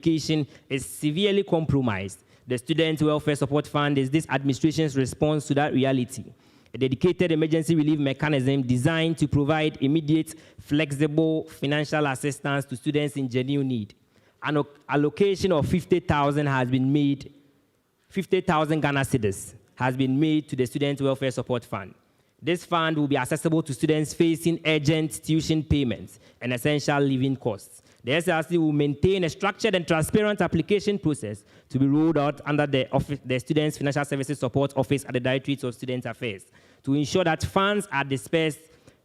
education is severely compromised. The Student Welfare Support Fund is this administration's response to that reality. A dedicated emergency relief mechanism designed to provide immediate, flexible financial assistance to students in genuine need. An allocation of 50,000 has been made, 50,000 Ghana cedis has been made to the Student Welfare Support Fund. This fund will be accessible to students facing urgent tuition payments and essential living costs. The SRC will maintain a structured and transparent application process to be rolled out under the Students' Financial Services Support Office at the Directorate of Student Affairs to ensure that funds are dispersed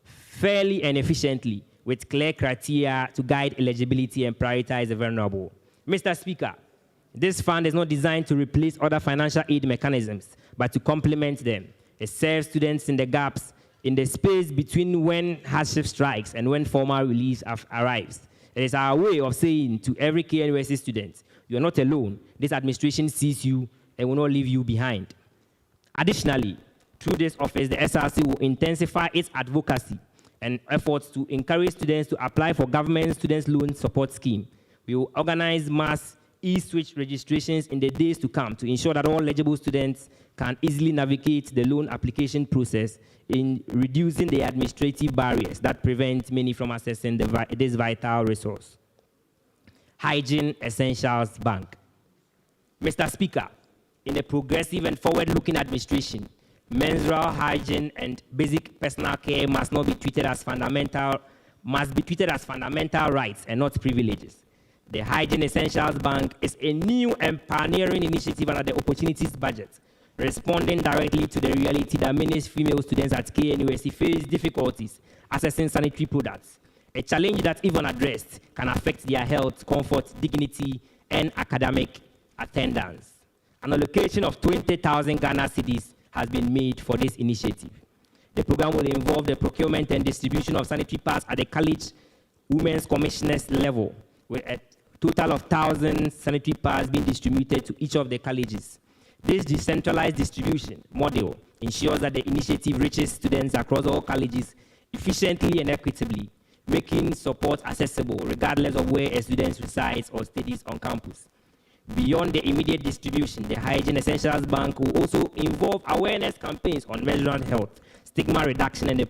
fairly and efficiently with clear criteria to guide eligibility and prioritize the vulnerable. Mr. Speaker, this fund is not designed to replace other financial aid mechanisms, but to complement them. It serves students in the gaps in the space between when hardship strikes and when formal relief arrives. It is our way of saying to every KNUST student, you are not alone. This administration sees you and will not leave you behind. Additionally, through this office, the SRC will intensify its advocacy and efforts to encourage students to apply for government students' loan support scheme. We will organize mass e-switch registrations in the days to come to ensure that all eligible students can easily navigate the loan application process in reducing the administrative barriers that prevent many from accessing this vital resource. Hygiene Essentials Bank. Mr. Speaker, in a progressive and forward-looking administration, menstrual hygiene and basic personal care must be treated as fundamental rights and not privileges. The Hygiene Essentials Bank is a new and pioneering initiative under the Opportunities Budget, responding directly to the reality that many female students at KNUST face difficulties accessing sanitary products, a challenge that, if unaddressed, can affect their health, comfort, dignity, and academic attendance. An allocation of 20,000 Ghana cedis has been made for this initiative. The program will involve the procurement and distribution of sanitary pads at the college women's commissioners level, with a total of 1,000 sanitary pads being distributed to each of the colleges. This decentralized distribution model ensures that the initiative reaches students across all colleges efficiently and equitably, making support accessible regardless of where a student resides or studies on campus. Beyond the immediate distribution, the Hygiene Essentials Bank will also involve awareness campaigns on menstrual health, stigma reduction, and the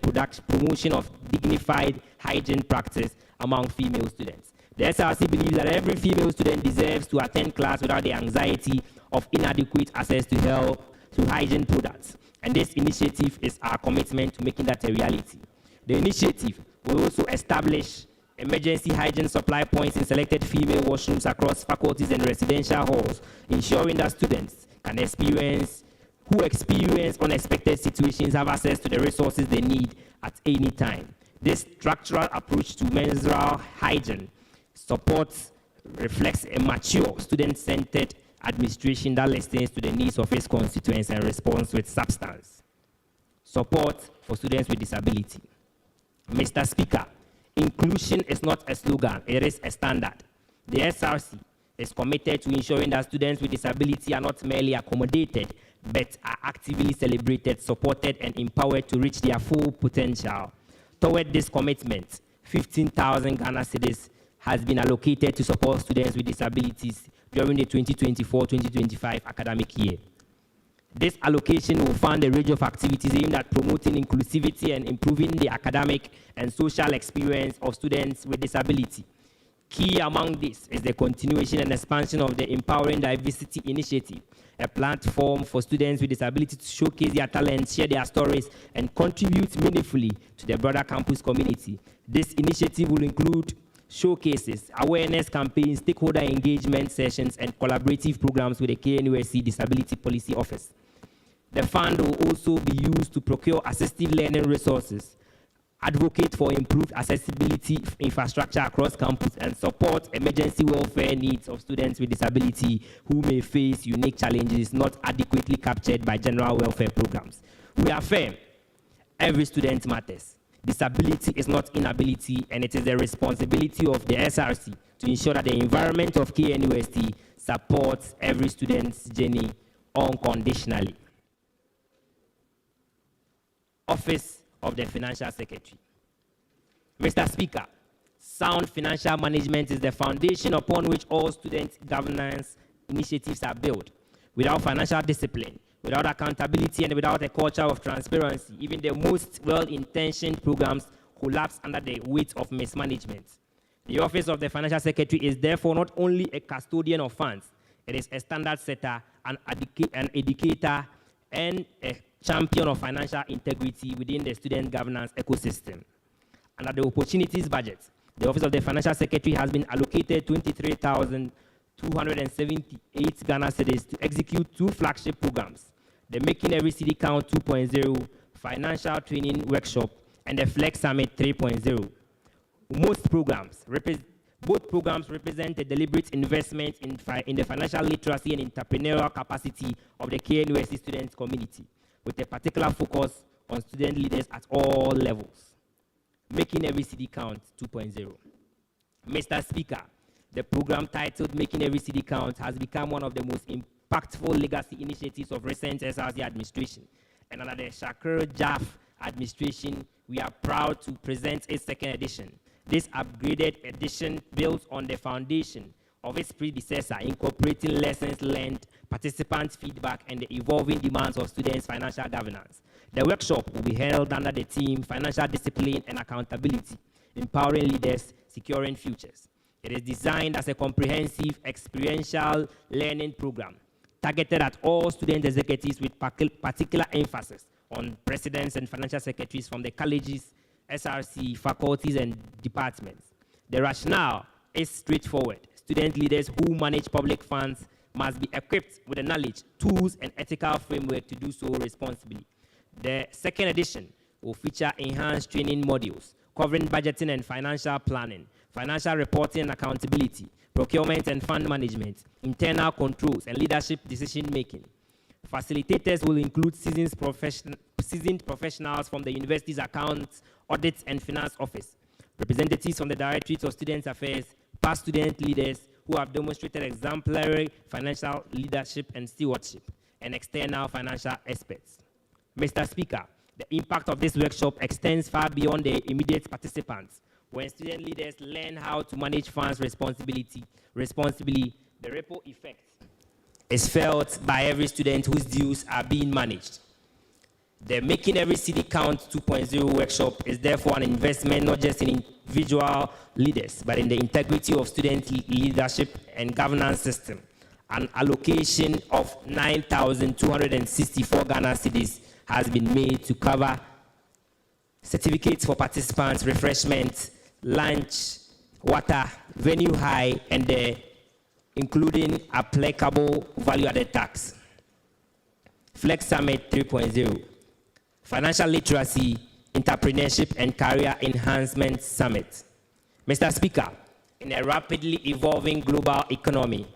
promotion of dignified hygiene practice among female students. The SRC believes that every female student deserves to attend class without the anxiety of inadequate access to health, to hygiene products. And this initiative is our commitment to making that a reality. The initiative will also establish emergency hygiene supply points in selected female washrooms across faculties and residential halls, ensuring that students who experience unexpected situations have access to the resources they need at any time. This structural approach to menstrual hygiene reflects a mature, student-centered administration that listens to the needs of its constituents and responds with substance. Support for students with disability. Mr. Speaker, inclusion is not a slogan, it is a standard. The SRC is committed to ensuring that students with disability are not merely accommodated, but are actively celebrated, supported, and empowered to reach their full potential. Toward this commitment, 15,000 Ghana cedis has been allocated to support students with disabilities during the 2024-2025 academic year. This allocation will fund a range of activities aimed at promoting inclusivity and improving the academic and social experience of students with disability. Key among this is the continuation and expansion of the Empowering Diversity Initiative, a platform for students with disability to showcase their talents, share their stories, and contribute meaningfully to the broader campus community. This initiative will include showcases, awareness campaigns, stakeholder engagement sessions, and collaborative programs with the KNUST Disability Policy Office. The fund will also be used to procure assistive learning resources, advocate for improved accessibility infrastructure across campus, and support emergency welfare needs of students with disability who may face unique challenges not adequately captured by general welfare programs. We affirm every student matters. Disability is not inability, and it is the responsibility of the SRC to ensure that the environment of KNUST supports every student's journey unconditionally. Office of the Financial Secretary. Mr. Speaker, Sound financial management is the foundation upon which all student governance initiatives are built. Without financial discipline, without accountability, and without a culture of transparency, even the most well-intentioned programs collapse under the weight of mismanagement. The Office of the Financial Secretary is therefore not only a custodian of funds, it is a standard setter, an educator, and a champion of financial integrity within the student governance ecosystem. Under the opportunities budget, the Office of the Financial Secretary has been allocated 23,278 Ghana cedis to execute 2 flagship programs, the Making Every City Count 2.0 Financial Training Workshop and the Flex Summit 3.0. Both programs represent a deliberate investment in the financial literacy and entrepreneurial capacity of the KNUST student community, with a particular focus on student leaders at all levels. Making Every City Count 2.0. Mr. Speaker, the program titled Making Every City Count has become one of the most impactful legacy initiatives of recent SRC administration. And under the Shakir Jaff administration, we are proud to present its 2nd edition. This upgraded edition builds on the foundation of its predecessor, incorporating lessons learned, participant feedback, and the evolving demands of students' financial governance. The workshop will be held under the theme Financial Discipline and Accountability, Empowering Leaders, Securing Futures. It is designed as a comprehensive experiential learning program targeted at all student executives with particular emphasis on presidents and financial secretaries from the colleges, SRC, faculties, and departments. The rationale is straightforward. Student leaders who manage public funds must be equipped with the knowledge, tools, and ethical framework to do so responsibly. The 2nd edition will feature enhanced training modules covering budgeting and financial planning, financial reporting and accountability, procurement and fund management, internal controls, and leadership decision-making. Facilitators will include seasoned professionals from the university's accounts, audit, and finance office, representatives from the Directorate of Student Affairs, past student leaders who have demonstrated exemplary financial leadership and stewardship, and external financial experts. Mr. Speaker, the impact of this workshop extends far beyond the immediate participants. When student leaders learn how to manage funds responsibly, the ripple effect is felt by every student whose dues are being managed. The Making Every City Count 2.0 workshop is therefore an investment not just in individual leaders, but in the integrity of student leadership and governance system. An allocation of 9,264 Ghana cedis has been made to cover certificates for participants, refreshment, lunch, water, venue hire, and including applicable value-added tax. Flex Summit 3.0, Financial Literacy, Entrepreneurship, and Career Enhancement Summit. Mr. Speaker, in a rapidly evolving global economy,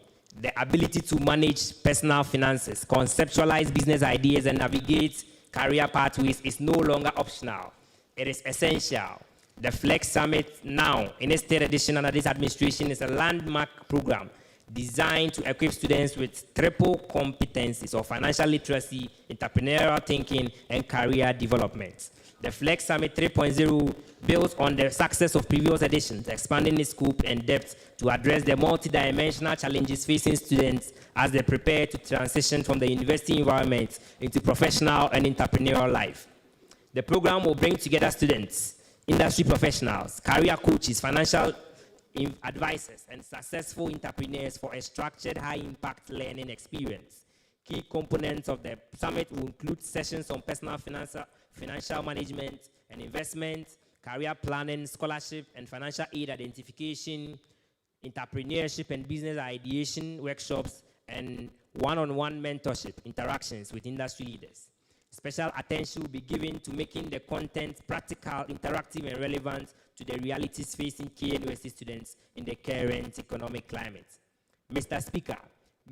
the ability to manage personal finances, conceptualize business ideas, and navigate career pathways is no longer optional. It is essential. The Flex Summit now, in its 3rd edition under this administration, is a landmark program designed to equip students with triple competencies of financial literacy, entrepreneurial thinking, and career development. The Flex Summit 3.0 builds on the success of previous editions, expanding its scope and depth to address the multidimensional challenges facing students as they prepare to transition from the university environment into professional and entrepreneurial life. The program will bring together students, industry professionals, career coaches, financial advisors, and successful entrepreneurs for a structured, high-impact learning experience. Key components of the summit will include sessions on personal financial management and investment, career planning, scholarship, and financial aid identification, entrepreneurship and business ideation workshops, and one-on-one mentorship interactions with industry leaders. Special attention will be given to making the content practical, interactive, and relevant to the realities facing KNUST students in the current economic climate. Mr. Speaker,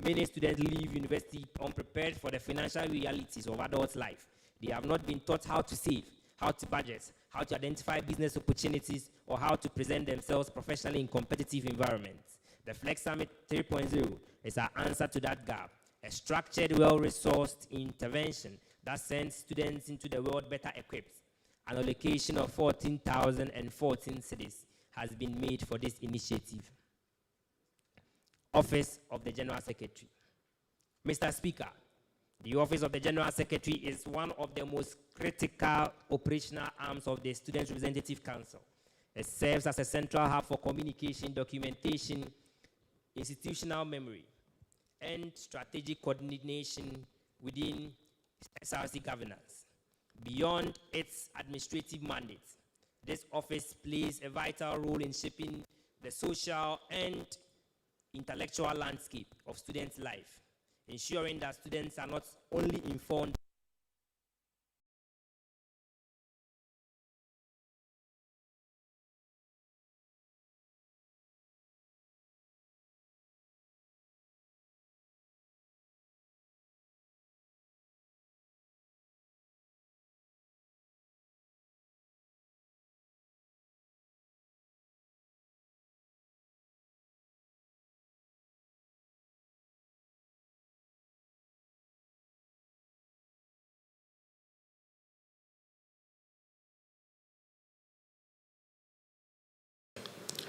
many students leave university unprepared for the financial realities of adult life. They have not been taught how to save, how to budget, how to identify business opportunities, or how to present themselves professionally in competitive environments. The Flex Summit 3.0 is our answer to that gap, a structured, well-resourced intervention that sends students into the world better equipped. An allocation of 14,014 cedis has been made for this initiative. Office of the General Secretary. Mr. Speaker, the Office of the General Secretary is one of the most critical operational arms of the Student Representative Council. It serves as a central hub for communication, documentation, institutional memory, and strategic coordination within SRC governance. Beyond its administrative mandate, this office plays a vital role in shaping the social and intellectual landscape of students' life, ensuring that students are not only informed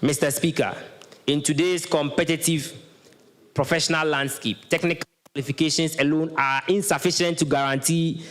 Mr. Speaker, in today's competitive professional landscape, technical qualifications alone are insufficient to guarantee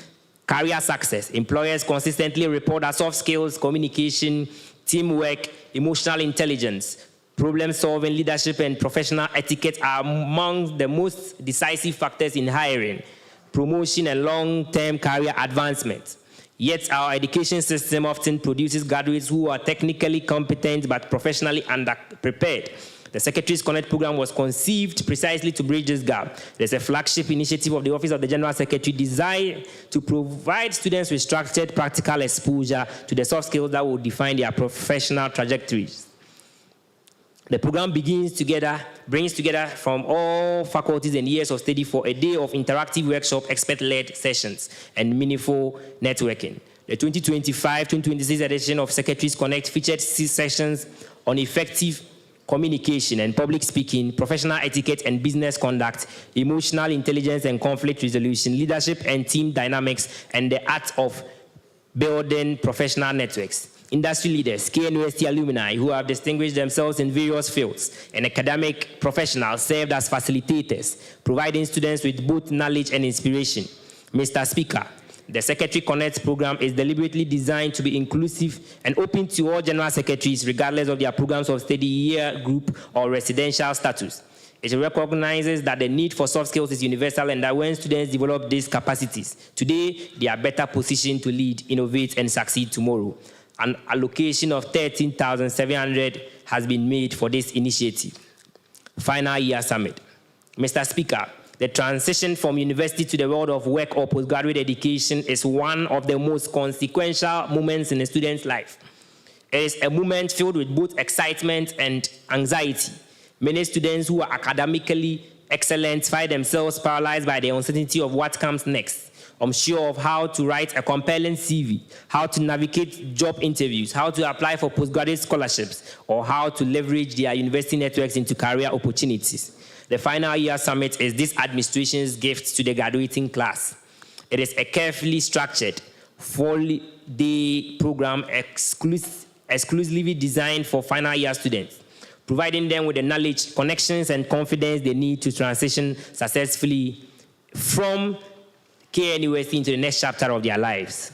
career success. Employers consistently report that soft skills, communication, teamwork, emotional intelligence, problem-solving, leadership, and professional etiquette are among the most decisive factors in hiring, promotion, and long-term career advancement. Yet our education system often produces graduates who are technically competent but professionally underprepared. The Secretary's Connect program was conceived precisely to bridge this gap. There's a flagship initiative of the Office of the General Secretary designed to provide students with structured practical exposure to the soft skills that will define their professional trajectories. The program brings together from all faculties and years of study for a day of interactive workshop, expert-led sessions, and meaningful networking. The 2025-2026 edition of Secretary's Connect featured 6 sessions on effective communication and public speaking, professional etiquette and business conduct, emotional intelligence and conflict resolution, leadership and team dynamics, and the art of building professional networks. Industry leaders, KNUST alumni who have distinguished themselves in various fields, and academic professionals served as facilitators, providing students with both knowledge and inspiration. Mr. Speaker, the Secretary Connect program is deliberately designed to be inclusive and open to all general secretaries, regardless of their programs of study, year group, or residential status. It recognizes that the need for soft skills is universal and that when students develop these capacities, today they are better positioned to lead, innovate, and succeed tomorrow. An allocation of 13,700 has been made for this initiative. Final year summit. Mr. Speaker, the transition from university to the world of work or postgraduate education is one of the most consequential moments in a student's life. It is a moment filled with both excitement and anxiety. Many students who are academically excellent find themselves paralyzed by the uncertainty of what comes next. Unsure of how to write a compelling CV, how to navigate job interviews, how to apply for postgraduate scholarships, or how to leverage their university networks into career opportunities. The final year summit is this administration's gift to the graduating class. It is a carefully structured, 4-day program exclusively designed for final year students, providing them with the knowledge, connections, and confidence they need to transition successfully from KNUST into the next chapter of their lives.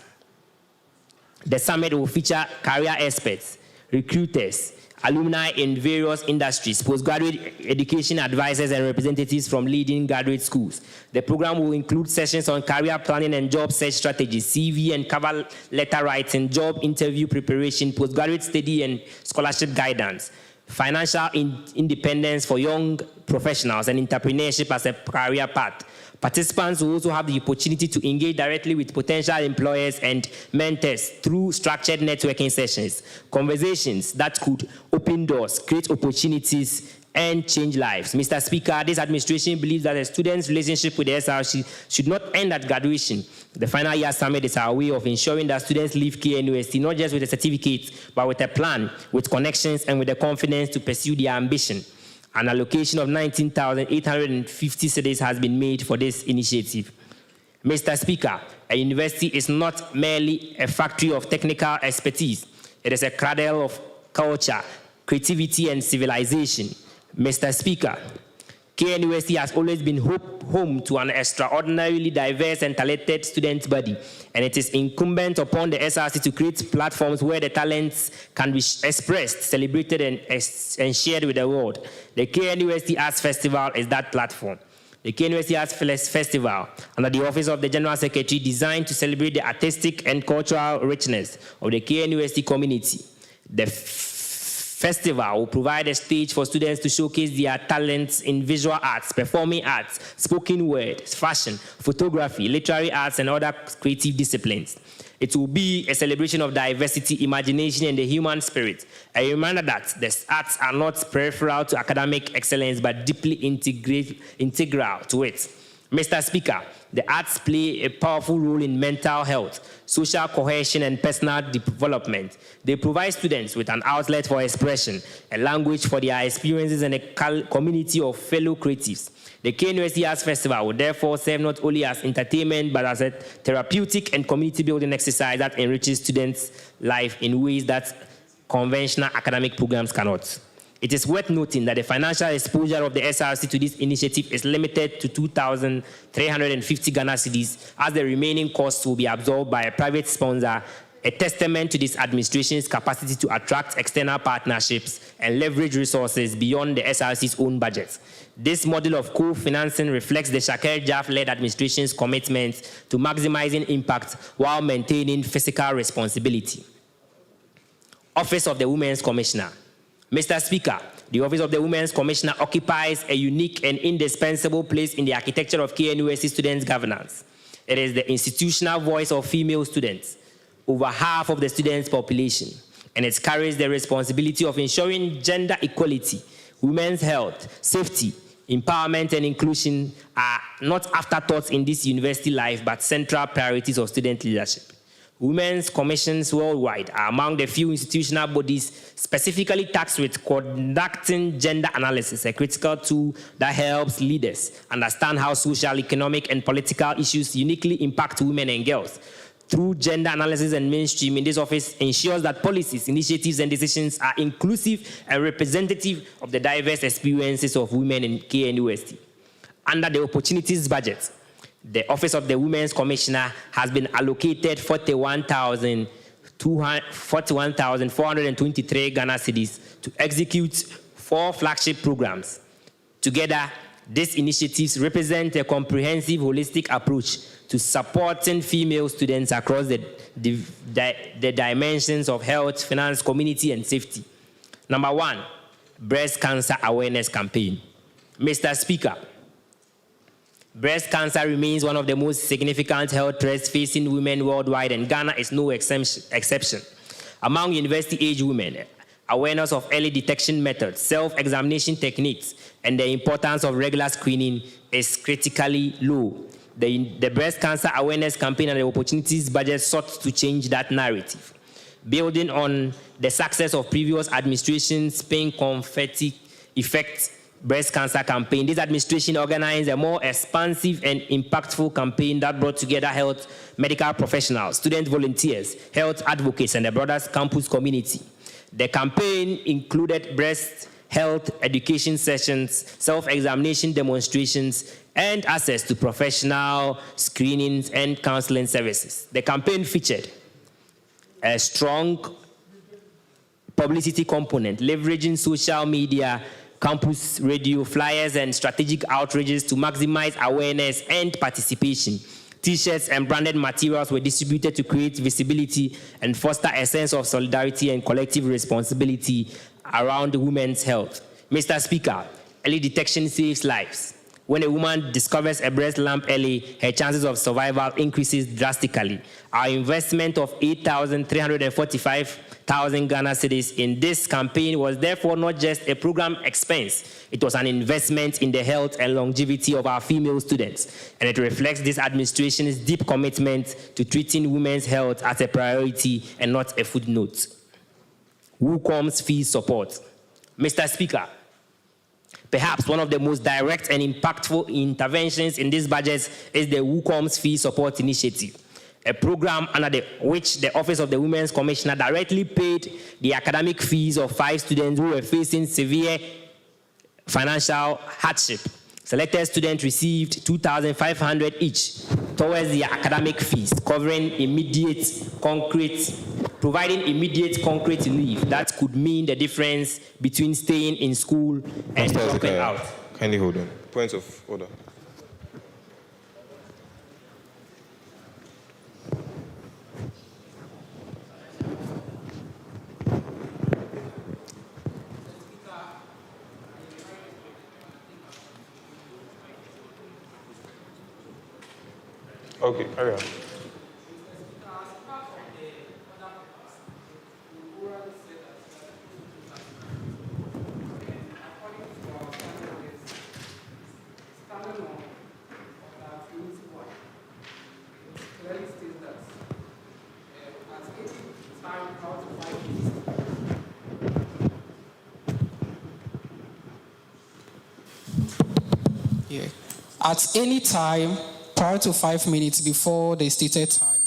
The summit will feature career experts, recruiters, alumni in various industries, postgraduate education advisors, and representatives from leading graduate schools. The program will include sessions on career planning and job search strategies, CV and cover letter writing, job interview preparation, postgraduate study and scholarship guidance, financial independence for young professionals, and entrepreneurship as a career path. Participants will also have the opportunity to engage directly with potential employers and mentors through structured networking sessions, conversations that could open doors, create opportunities, and change lives. Mr. Speaker, this administration believes that a student's relationship with the SRC should not end at graduation. The final year summit is our way of ensuring that students leave KNUST not just with a certificate, but with a plan, with connections, and with the confidence to pursue their ambition. An allocation of 19,850 cedis has been made for this initiative. Mr. Speaker, a university is not merely a factory of technical expertise. It is a cradle of culture, creativity, and civilization. Mr. Speaker, KNUST has always been home to an extraordinarily diverse and talented student body, and it is incumbent upon the SRC to create platforms where the talents can be expressed, celebrated, and shared with the world. The KNUST Arts Festival is that platform. The KNUST Arts Festival, under the Office of the General Secretary, designed to celebrate the artistic and cultural richness of the KNUST community. The festival will provide a stage for students to showcase their talents in visual arts, performing arts, spoken word, fashion, photography, literary arts, and other creative disciplines. It will be a celebration of diversity, imagination, and the human spirit. A reminder that the arts are not peripheral to academic excellence, but deeply integral to it. Mr. Speaker, the arts play a powerful role in mental health, social cohesion, and personal development. They provide students with an outlet for expression, a language for their experiences, and a community of fellow creatives. The KNUST Arts Festival will therefore serve not only as entertainment, but as a therapeutic and community-building exercise that enriches students' life in ways that conventional academic programs cannot. It is worth noting that the financial exposure of the SRC to this initiative is limited to 2,350 Ghana cedis, as the remaining costs will be absorbed by a private sponsor, a testament to this administration's capacity to attract external partnerships and leverage resources beyond the SRC's own budget. This model of co-financing reflects the Shakir Jaff-led administration's commitment to maximizing impact while maintaining fiscal responsibility. Office of the Women's Commissioner. Mr. Speaker, the Office of the Women's Commissioner occupies a unique and indispensable place in the architecture of KNUST students' governance. It is the institutional voice of female students, over half of the students' population, and it carries the responsibility of ensuring gender equality, women's health, safety, empowerment, and inclusion are not afterthoughts in this university life, but central priorities of student leadership. Women's commissions worldwide are among the few institutional bodies specifically tasked with conducting gender analysis, a critical tool that helps leaders understand how social, economic, and political issues uniquely impact women and girls. Through gender analysis and mainstreaming, this office ensures that policies, initiatives, and decisions are inclusive and representative of the diverse experiences of women in KNUST. Under the Opportunities Budget, the Office of the Women's Commissioner has been allocated 41,423 Ghana cedis to execute 4 flagship programs. Together, these initiatives represent a comprehensive, holistic approach to supporting female students across the dimensions of health, finance, community, and safety. Number 1, Breast Cancer Awareness Campaign. Mr. Speaker, breast cancer remains one of the most significant health threats facing women worldwide, and Ghana is no exception. Among university-age women, awareness of early detection methods, self-examination techniques, and the importance of regular screening is critically low. The Breast Cancer Awareness Campaign and the Opportunities Budget sought to change that narrative. Building on the success of previous administrations' Pink Confetti Effect breast cancer campaign, this administration organized a more expansive and impactful campaign that brought together health medical professionals, student volunteers, health advocates, and the broader campus community. The campaign included breast health education sessions, self-examination demonstrations, and access to professional screenings and counseling services. The campaign featured a strong publicity component, leveraging social media, campus radio, flyers, and strategic outreaches to maximize awareness and participation. T-shirts and branded materials were distributed to create visibility and foster a sense of solidarity and collective responsibility around women's health. Mr. Speaker, early detection saves lives. When a woman discovers a breast lump early, her chances of survival increases drastically. Our investment of 8,345,000 Ghana cedis in this campaign was therefore not just a program expense. It was an investment in the health and longevity of our female students, and it reflects this administration's deep commitment to treating women's health as a priority and not a footnote. WUCOM's fee support. Mr. Speaker, perhaps one of the most direct and impactful interventions in this budget is the WUCOM's fee support initiative. a program under which the Office of the Women's Commissioner directly paid the academic fees of 5 students who were facing severe financial hardship. Selected students received 2,500 each towards their academic fees, providing immediate concrete relief that could mean the difference between staying in school and dropping out. Kindly hold on. Point of order. Okay, carry on. Yeah. At any time prior to 5 minutes before the stated time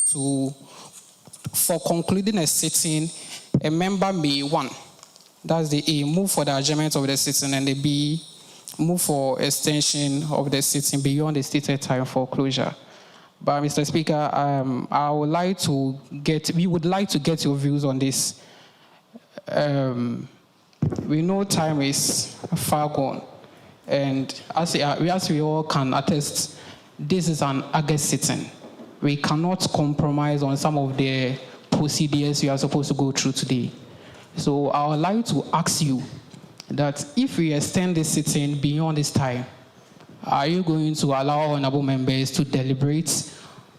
for concluding a sitting, a member may, 1, that's the A, move for the adjournment of the sitting, and the B, move for extension of the sitting beyond the stated time for closure. But Mr. Speaker, we would like to get your views on this. We know time is far gone, and as we all can attest, this is an August sitting. We cannot compromise on some of the procedures we are supposed to go through today. So I would like to ask you that if we extend this sitting beyond this time, are you going to allow honorable members to deliberate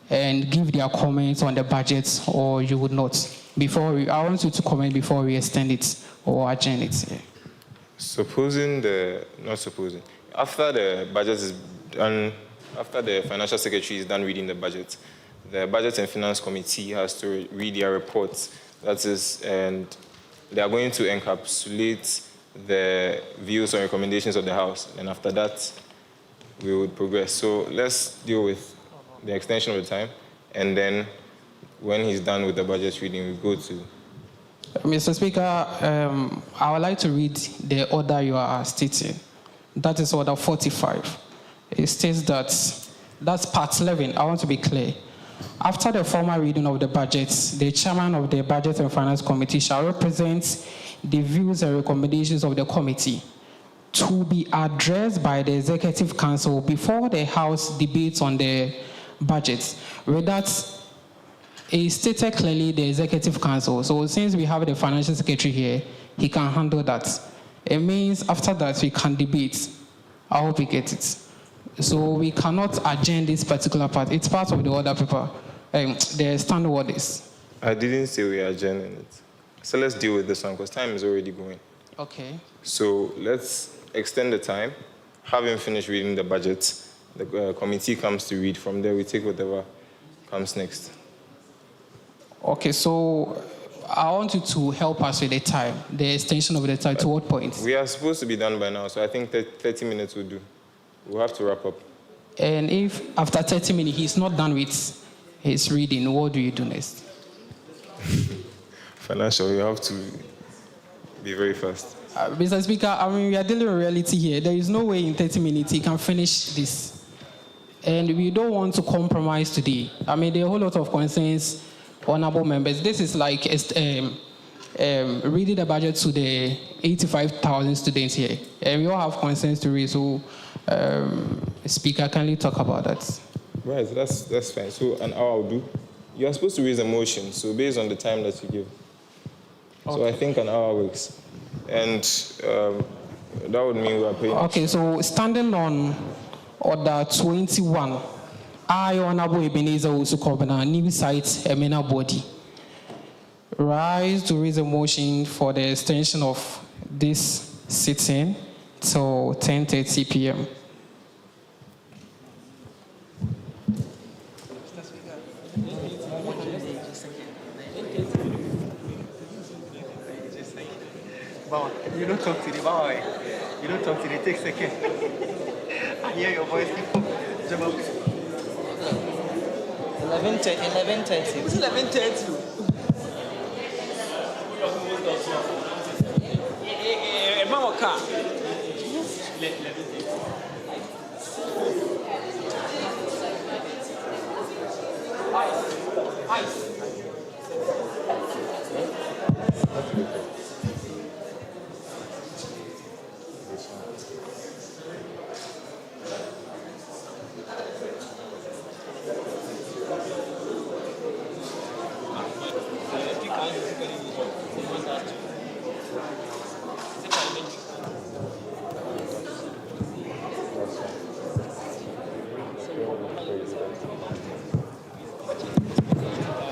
and give their comments on the budget, or you would not? I want you to comment before we extend it or adjourn it. After the budget is done, after the financial secretary is done reading the budget and finance committee has to read their reports. That is, and they are going to encapsulate the views and recommendations of the House. And after that, we would progress. So let's deal with the extension of the time, and then when he's done with the budget reading, we go to. Mr. Speaker, I would like to read the order you are stating. That is order 45. It states that's part 11. I want to be clear. After the formal reading of the budget, the chairman of the Budget and Finance Committee shall represent the views and recommendations of the committee to be addressed by the Executive Council before the House debates on the budget. With that, it stated clearly the Executive Council. So since we have the Financial Secretary here, he can handle that. It means after that we can debate. I hope you get it. So we cannot adjourn this particular part. It's part of the order paper, the standard orders. I didn't say we are adjourning it. So let's deal with this one because time is already going. Okay. So let's extend the time, have him finish reading the budget. The committee comes to read. From there, we take whatever comes next. Okay, so I want you to help us with the time, the extension of the time. To what point? We are supposed to be done by now, so I think 30 minutes will do. We'll have to wrap up. And if after 30 minutes he's not done with his reading, what do you do next? Financial, you have to be very fast. Mr. Speaker, we are dealing with reality here. There is no way in 30 minutes he can finish this. And we don't want to compromise today. There are a whole lot of concerns, honorable members. This is like reading the budget to the 85,000 students here. And we all have concerns to raise. So, Speaker, can you talk about that? Right, that's fine. So an hour will do. You are supposed to raise a motion, so based on the time that you give. Okay. So I think an hour works. And that would mean we are paying. Okay, so standing on order 21, I, Honorable Ebenezer Usukobana, new site, Emena Body, rise to raise a motion for the extension of this sitting till 10:30 p.m. You don't talk to the boy. You don't talk to the take second. I hear your voice. Keep up. 11:30. It's 11:30. Mama car.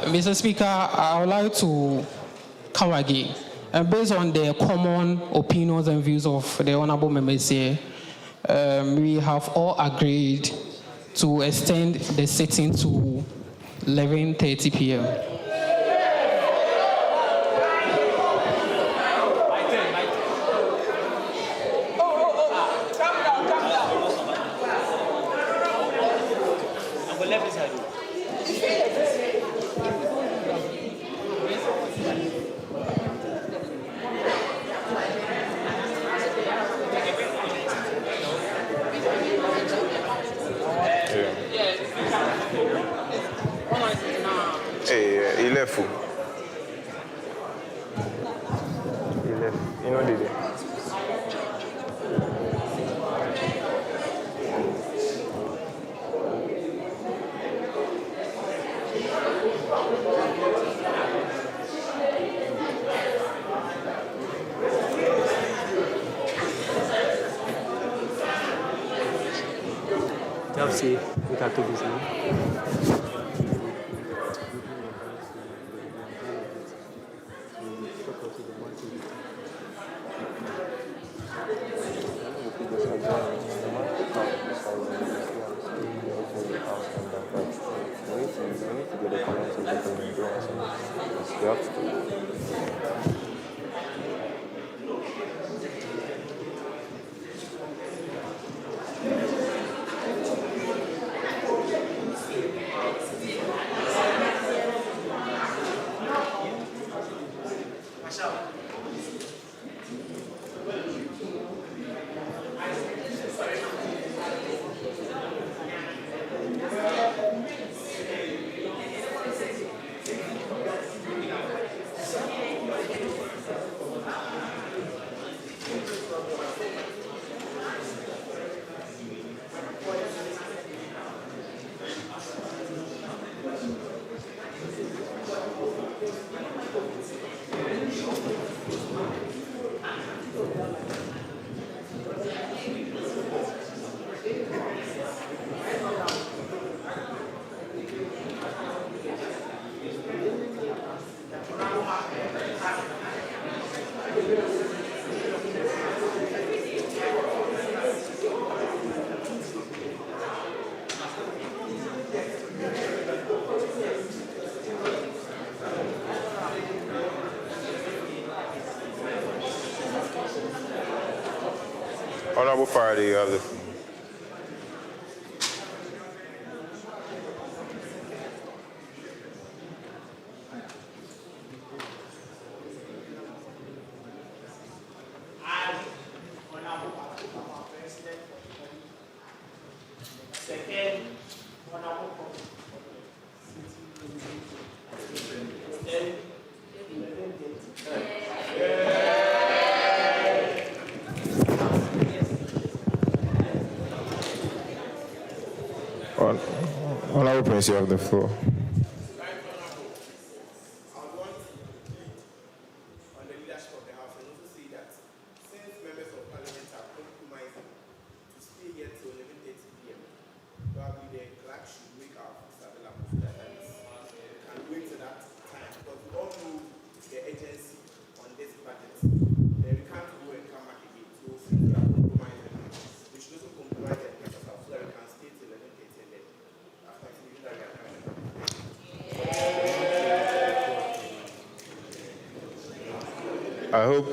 Mr. Speaker, I would like to come again. And based on the common opinions and views of the honorable members here, we have all agreed to extend the sitting to 11:30 p.m. He left. He left. You know, did he? See, we got to this now. Honorable Faraday, you have the floor. Honorable Prince, you have the floor. I hope.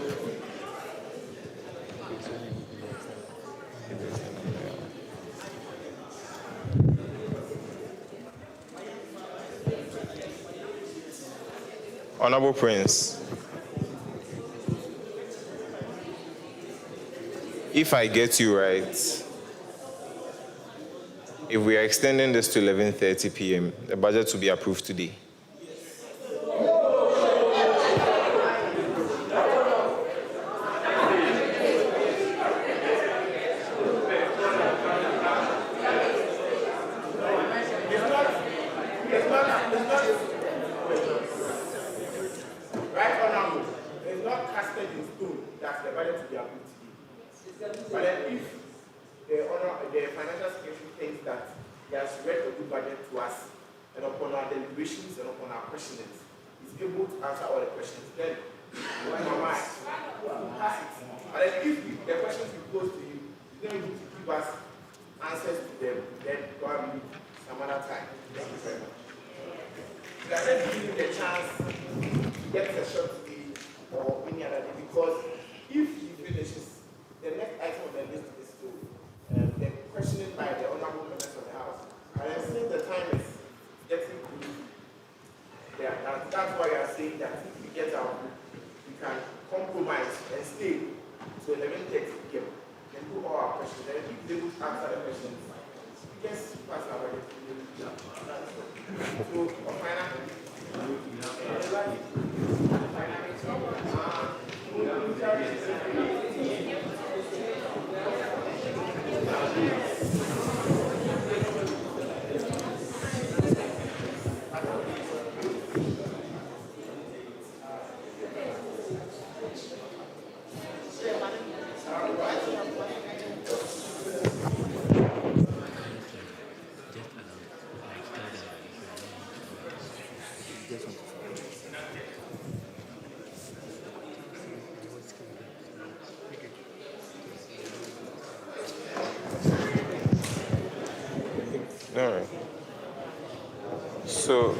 Honorable Prince, if I get you right, if we are extending this to 11:30 p.m., the budget will be approved today. Right, Honorable, it's not casted in stone that the budget will be approved today. But then if the financial secretary thinks that he has read the good budget to us, and upon our deliberations and upon our questionings, he's able to answer all the questions, then Mama, pass it. But then if the questions we pose to you, he's not able to give us answers to them, then probably some other time. Thank you very much. We are just giving you the chance to get a shot today or any other day, because if he finishes, the next item on the list is to the questioning by the honorable members of the House. And then since the time is getting close, that's why we are saying that if we get our book, we can compromise and stay to 11:30 p.m. Then do all our questions. And if they will answer the questions, we can pass our budget. So, All right. So,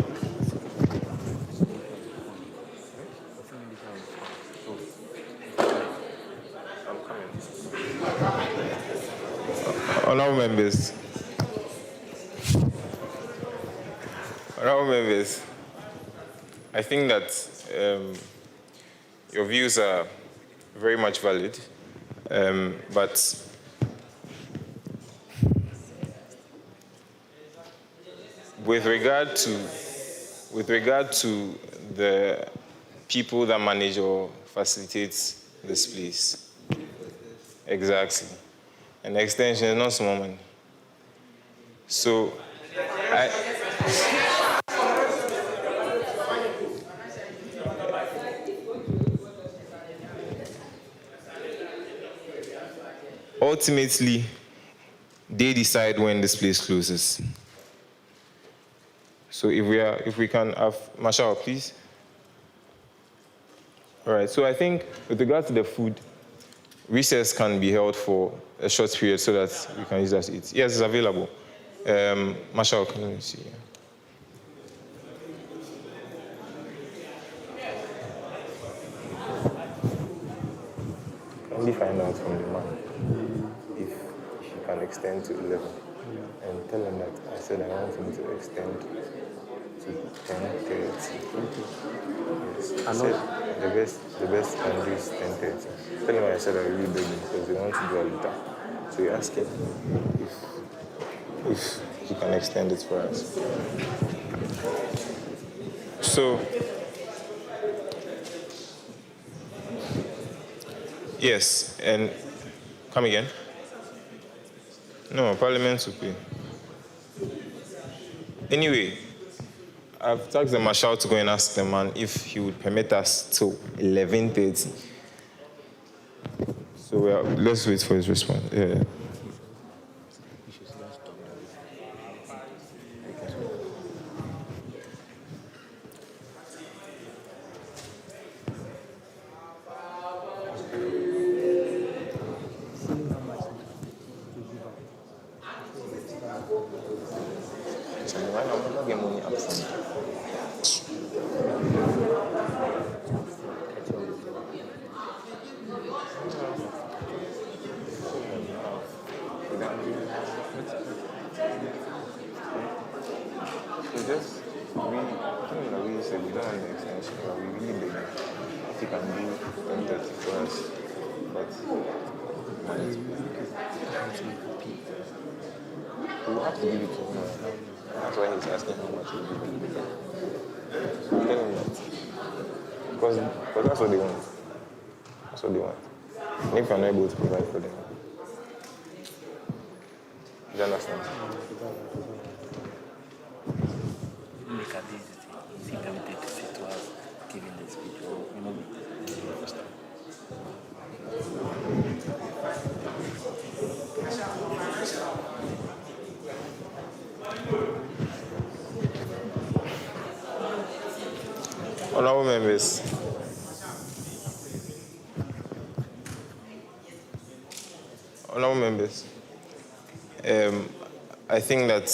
I'm coming. Honorable members. Honorable members, I think that your views are very much valid, but with regard to the people that manage or facilitate this place, exactly, and the extension is not small money. So, ultimately, they decide when this place closes. So if we can have Marshall, please. All right. So I think with regard to the food, recess can be held for a short period so that we can use that to eat. Yes, it's available. Marshall, can you see? Can we find out from the man if he can extend to 11? And tell him that I said I want him to extend to 10:30. Yes. He said the best can do is 10:30. Tell him I said I really beg him because they want to do a later. So we ask him if he can extend it for us. So yes, and come again. No, Parliament will pay. Anyway, I've tasked the Marshal to go and ask the man if he would permit us till 11:30. So let's wait for his response. Yeah. said, we don't want the extension, but we really believe if you can do 10:30 for us. But we'll have to give it to him. That's why he's asking how much we'll give him. So tell him that. Because that's what they want. That's what they want. And if you're not able to provide for them, do you understand? Make a visit. If you can take a seat to us, giving the speech, or Honorable members, I think that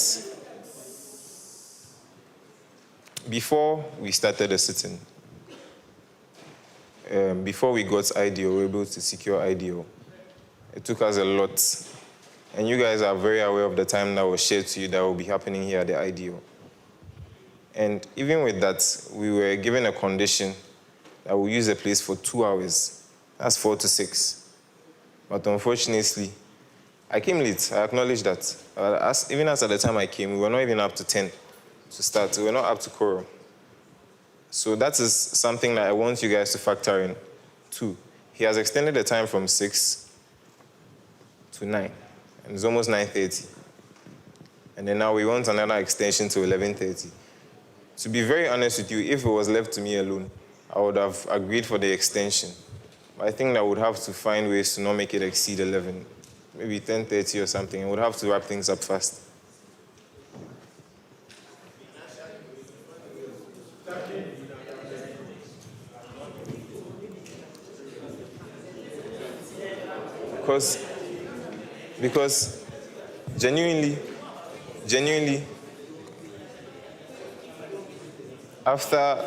before we started the sitting, before we got IDO, we were able to secure IDO. It took us a lot. And you guys are very aware of the time that was shared to you that will be happening here at the IDO. And even with that, we were given a condition that we'll use the place for 2 hours. That's 4 to 6. But unfortunately, I came late. I acknowledge that. Even as at the time I came, we were not even up to 10 to start. We were not up to quorum. So that is something that I want you guys to factor in, too. He has extended the time from 6 to 9, and it's almost 9:30. And then now we want another extension to 11:30. To be very honest with you, if it was left to me alone, I would have agreed for the extension. But I think that I would have to find ways to not make it exceed 11, maybe 10:30 or something. I would have to wrap things up fast. Because genuinely, after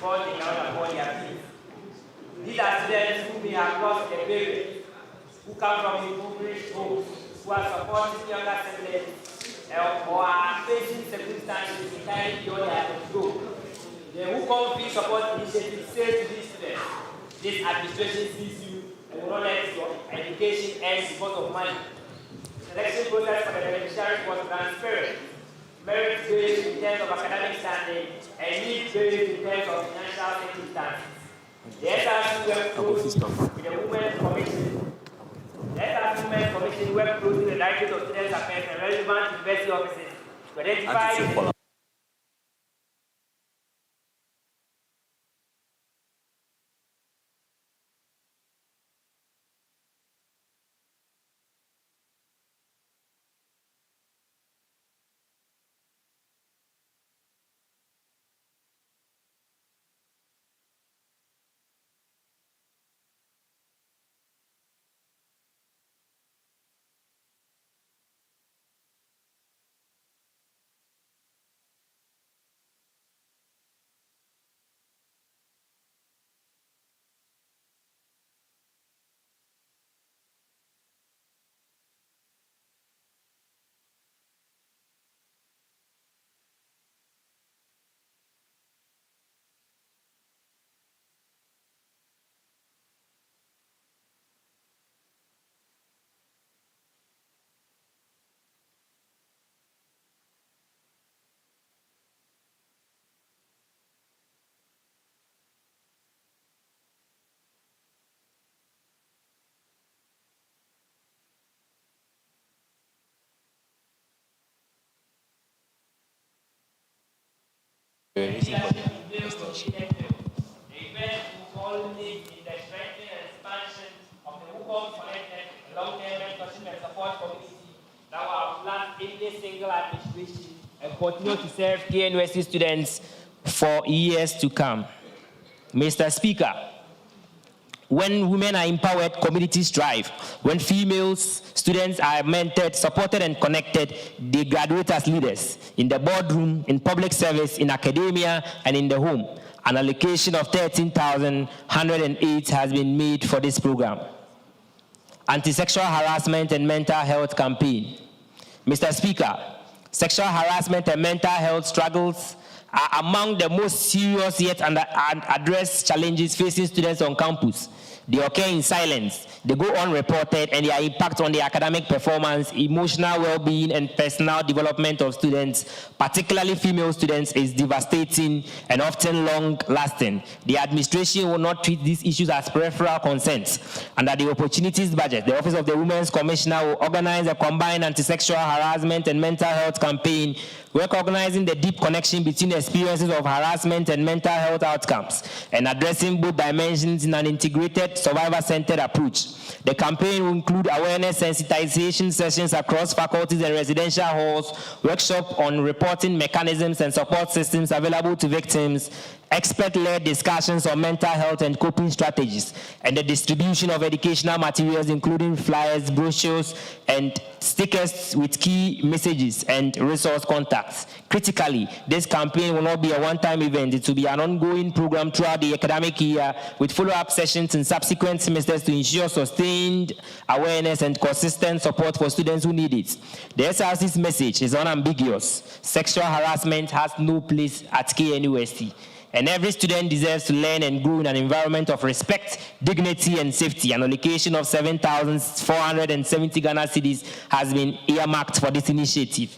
before they can afford their fees. These are students who may have lost their parents, who come from impoverished homes, who are supporting younger siblings, or are facing circumstances entirely beyond their control. The Wukong Free Support Initiative says to these students, this administration sees you and will not let your education end because of money. The selection process for the beneficiaries was transparent, merit-based in terms of academic standing, and need-based in terms of financial circumstances. The SRC worked closely with the Women's Commission. The SRC Women's Commission worked closely with the Directorate of Students Affairs and relevant university offices to identify The event will culminate in the strengthening and expansion of the Wukong Connected long-term mentorship and support community that will outlast any single administration and continue to serve KNUST students for years to come. Mr. Speaker, when women are empowered, communities thrive. When females, students are mentored, supported, and connected, they graduate as leaders in the boardroom, in public service, in academia, and in the home. An allocation of 13,108 has been made for this program. Anti-sexual harassment and mental health campaign. Mr. Speaker, sexual harassment and mental health struggles are among the most serious yet unaddressed challenges facing students on campus. They occur in silence, they go unreported, and their impact on the academic performance, emotional well-being, and personal development of students, particularly female students, is devastating and often long-lasting. The administration will not treat these issues as peripheral concerns. Under the Opportunities Budget, the Office of the Women's Commissioner will organize a combined anti-sexual harassment and mental health campaign, recognizing the deep connection between experiences of harassment and mental health outcomes, and addressing both dimensions in an integrated, survivor-centered approach. The campaign will include awareness sensitization sessions across faculties and residential halls, workshops on reporting mechanisms and support systems available to victims, expert-led discussions on mental health and coping strategies, and the distribution of educational materials including flyers, brochures, and stickers with key messages and resource contacts. Critically, this campaign will not be a one-time event. It will be an ongoing program throughout the academic year with follow-up sessions in subsequent semesters to ensure sustained awareness and consistent support for students who need it. The SRC's message is unambiguous. Sexual harassment has no place at KNUST. And every student deserves to learn and grow in an environment of respect, dignity, and safety. An allocation of 7,470 Ghana cedis has been earmarked for this initiative.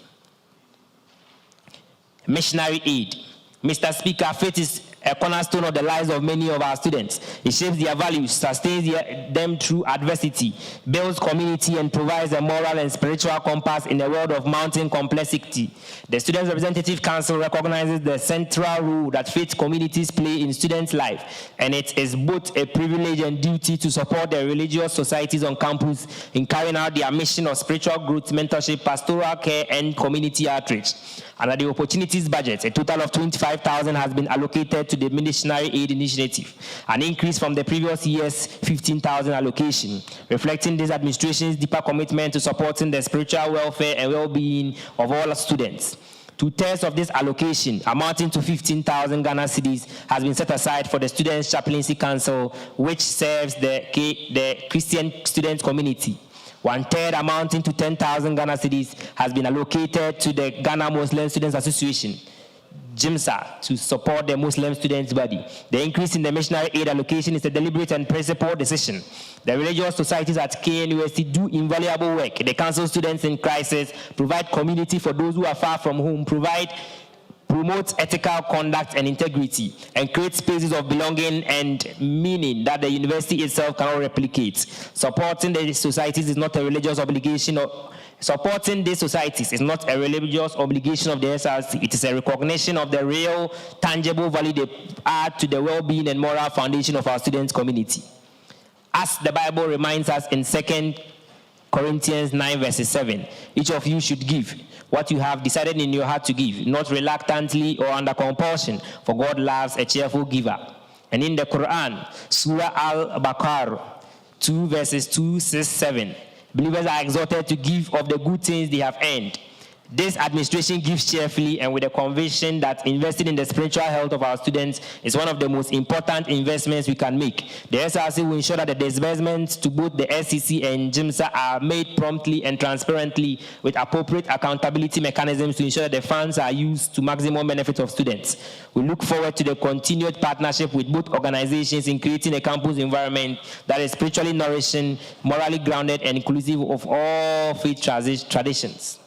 Missionary aid. Mr. Speaker, faith is a cornerstone of the lives of many of our students. It shapes their values, sustains them through adversity, builds community, and provides a moral and spiritual compass in a world of mounting complexity. The Students' Representative Council recognizes the central role that faith communities play in students' life, and it is both a privilege and duty to support the religious societies on campus in carrying out their mission of spiritual growth, mentorship, pastoral care, and community outreach. Under the Opportunities Budget, a total of 25,000 has been allocated to the Missionary Aid Initiative, an increase from the previous year's 15,000 allocation, reflecting this administration's deeper commitment to supporting the spiritual welfare and well-being of all students. 2/3 of this allocation, amounting to 15,000 Ghana cedis, has been set aside for the Students' Chaplaincy Council, which serves the Christian student community. 1/3, amounting to 10,000 Ghana cedis, has been allocated to the Ghana Muslim Students Association, GIMSA, to support the Muslim students' body. The increase in the missionary aid allocation is a deliberate and principled decision. The religious societies at KNUST do invaluable work. They counsel students in crisis, provide community for those who are far from home, promote ethical conduct and integrity, and create spaces of belonging and meaning that the university itself cannot replicate. Supporting these societies is not a religious obligation of the SRC. It is a recognition of the real, tangible value they add to the well-being and moral foundation of our students' community. As the Bible reminds us in 2 Corinthians 9 verses 7, each of you should give what you have decided in your heart to give, not reluctantly or under compulsion, for God loves a cheerful giver. And in the Quran, Surah Al-Baqarah 2 verses 2, 6, 7, believers are exhorted to give of the good things they have earned. This administration gives cheerfully and with a conviction that investing in the spiritual health of our students is one of the most important investments we can make. The SRC will ensure that the disbursements to both the SCC and GIMSA are made promptly and transparently with appropriate accountability mechanisms to ensure that the funds are used to maximum benefit of students. We look forward to the continued partnership with both organizations in creating a campus environment that is spiritually nourishing, morally grounded, and inclusive of all faith traditions.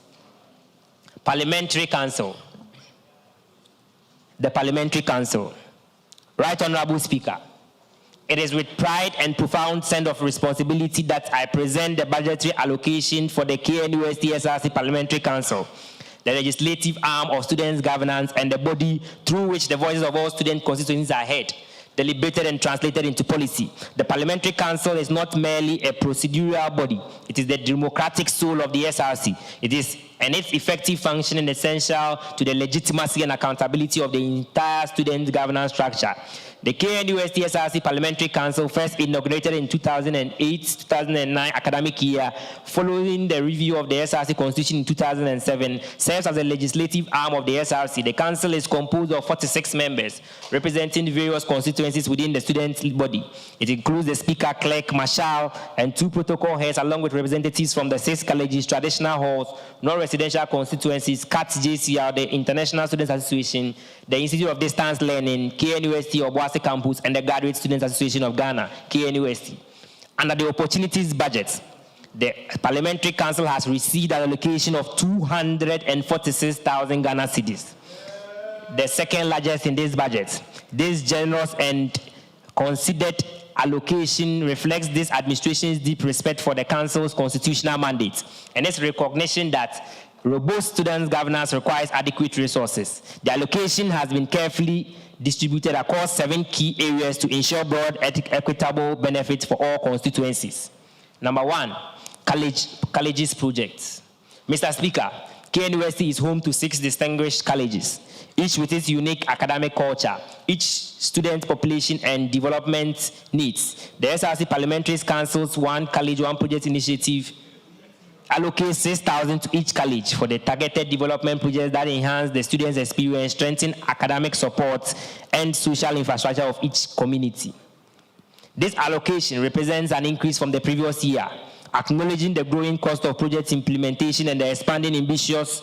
Parliamentary Council. The Parliamentary Council. Right Honorable Speaker, it is with pride and profound sense of responsibility that I present the budgetary allocation for the KNUST SRC Parliamentary Council, the legislative arm of students' governance and the body through which the voices of all student constituencies are heard, deliberated and translated into policy. The Parliamentary Council is not merely a procedural body. It is the democratic soul of the SRC. And its effective functioning is essential to the legitimacy and accountability of the entire student governance structure. The KNUST SRC Parliamentary Council, first inaugurated in 2008-2009 academic year, following the review of the SRC Constitution in 2007, serves as a legislative arm of the SRC. The council is composed of 46 members, representing various constituencies within the student body. It includes the Speaker, Clerk, Marshal, and 2 protocol heads, along with representatives from the 6 colleges, traditional halls, non-residential constituencies, CAT JCR, the International Students Association, the Institute of Distance Learning, KNUST Obuasi Campus, and the Graduate Students Association of Ghana, KNUST. Under the opportunities budget, the Parliamentary Council has received an allocation of 246,000 Ghana cedis, the second largest in this budget. This generous and considered allocation reflects this administration's deep respect for the Council's constitutional mandate and its recognition that robust student governance requires adequate resources. The allocation has been carefully distributed across 7 key areas to ensure broad, equitable benefits for all constituencies. Number 1, colleges projects. Mr. Speaker, KNUST is home to 6 distinguished colleges, each with its unique academic culture, each student population and development needs. The SRC Parliamentary Council's One College, One Project initiative allocates 6,000 to each college for the targeted development projects that enhance the students' experience, strengthen academic support, and social infrastructure of each community. This allocation represents an increase from the previous year, acknowledging the growing cost of project implementation and the expanding ambitions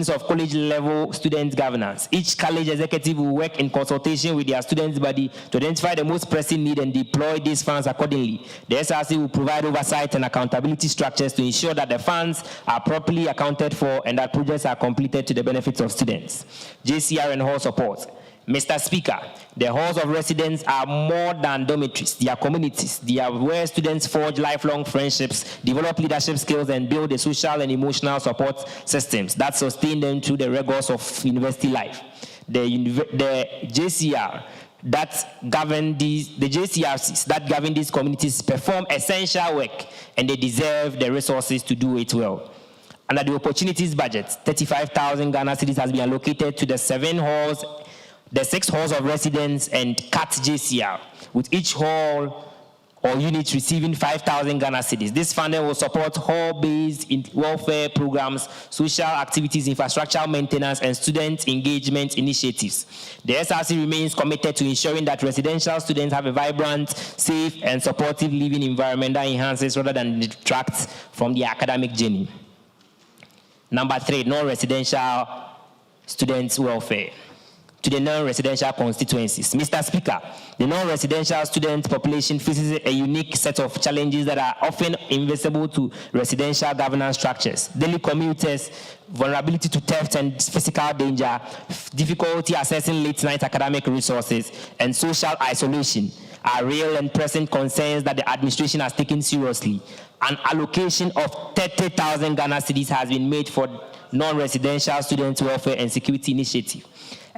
of college-level student governance. Each college executive will work in consultation with their students' body to identify the most pressing need and deploy these funds accordingly. The SRC will provide oversight and accountability structures to ensure that the funds are properly accounted for and that projects are completed to the benefits of students. JCR and hall support. Mr. Speaker, the halls of residence are more than dormitories. They are communities. They are where students forge lifelong friendships, develop leadership skills, and build the social and emotional support systems that sustain them through the rigors of university life. The JCRCs that govern these communities perform essential work, and they deserve the resources to do it well. Under the opportunities budget, 35,000 Ghana cedis has been allocated to the 6 halls of residence and CAT JCR, with each hall or units receiving 5,000 Ghana cedis. This funding will support hall-based welfare programs, social activities, infrastructure maintenance, and student engagement initiatives. The SRC remains committed to ensuring that residential students have a vibrant, safe, and supportive living environment that enhances rather than detracts from the academic journey. Number 3, non-residential students' welfare. To the non-residential constituencies. Mr. Speaker, the non-residential student population faces a unique set of challenges that are often invisible to residential governance structures. Daily commuters, vulnerability to theft and physical danger, difficulty accessing late-night academic resources, and social isolation are real and present concerns that the administration has taken seriously. An allocation of 30,000 Ghana cedis has been made for non-residential student welfare and security initiative.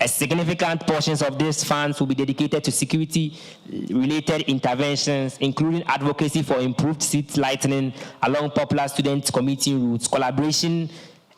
A significant portions of these funds will be dedicated to security-related interventions, including advocacy for improved street lighting along popular student commuting routes, collaboration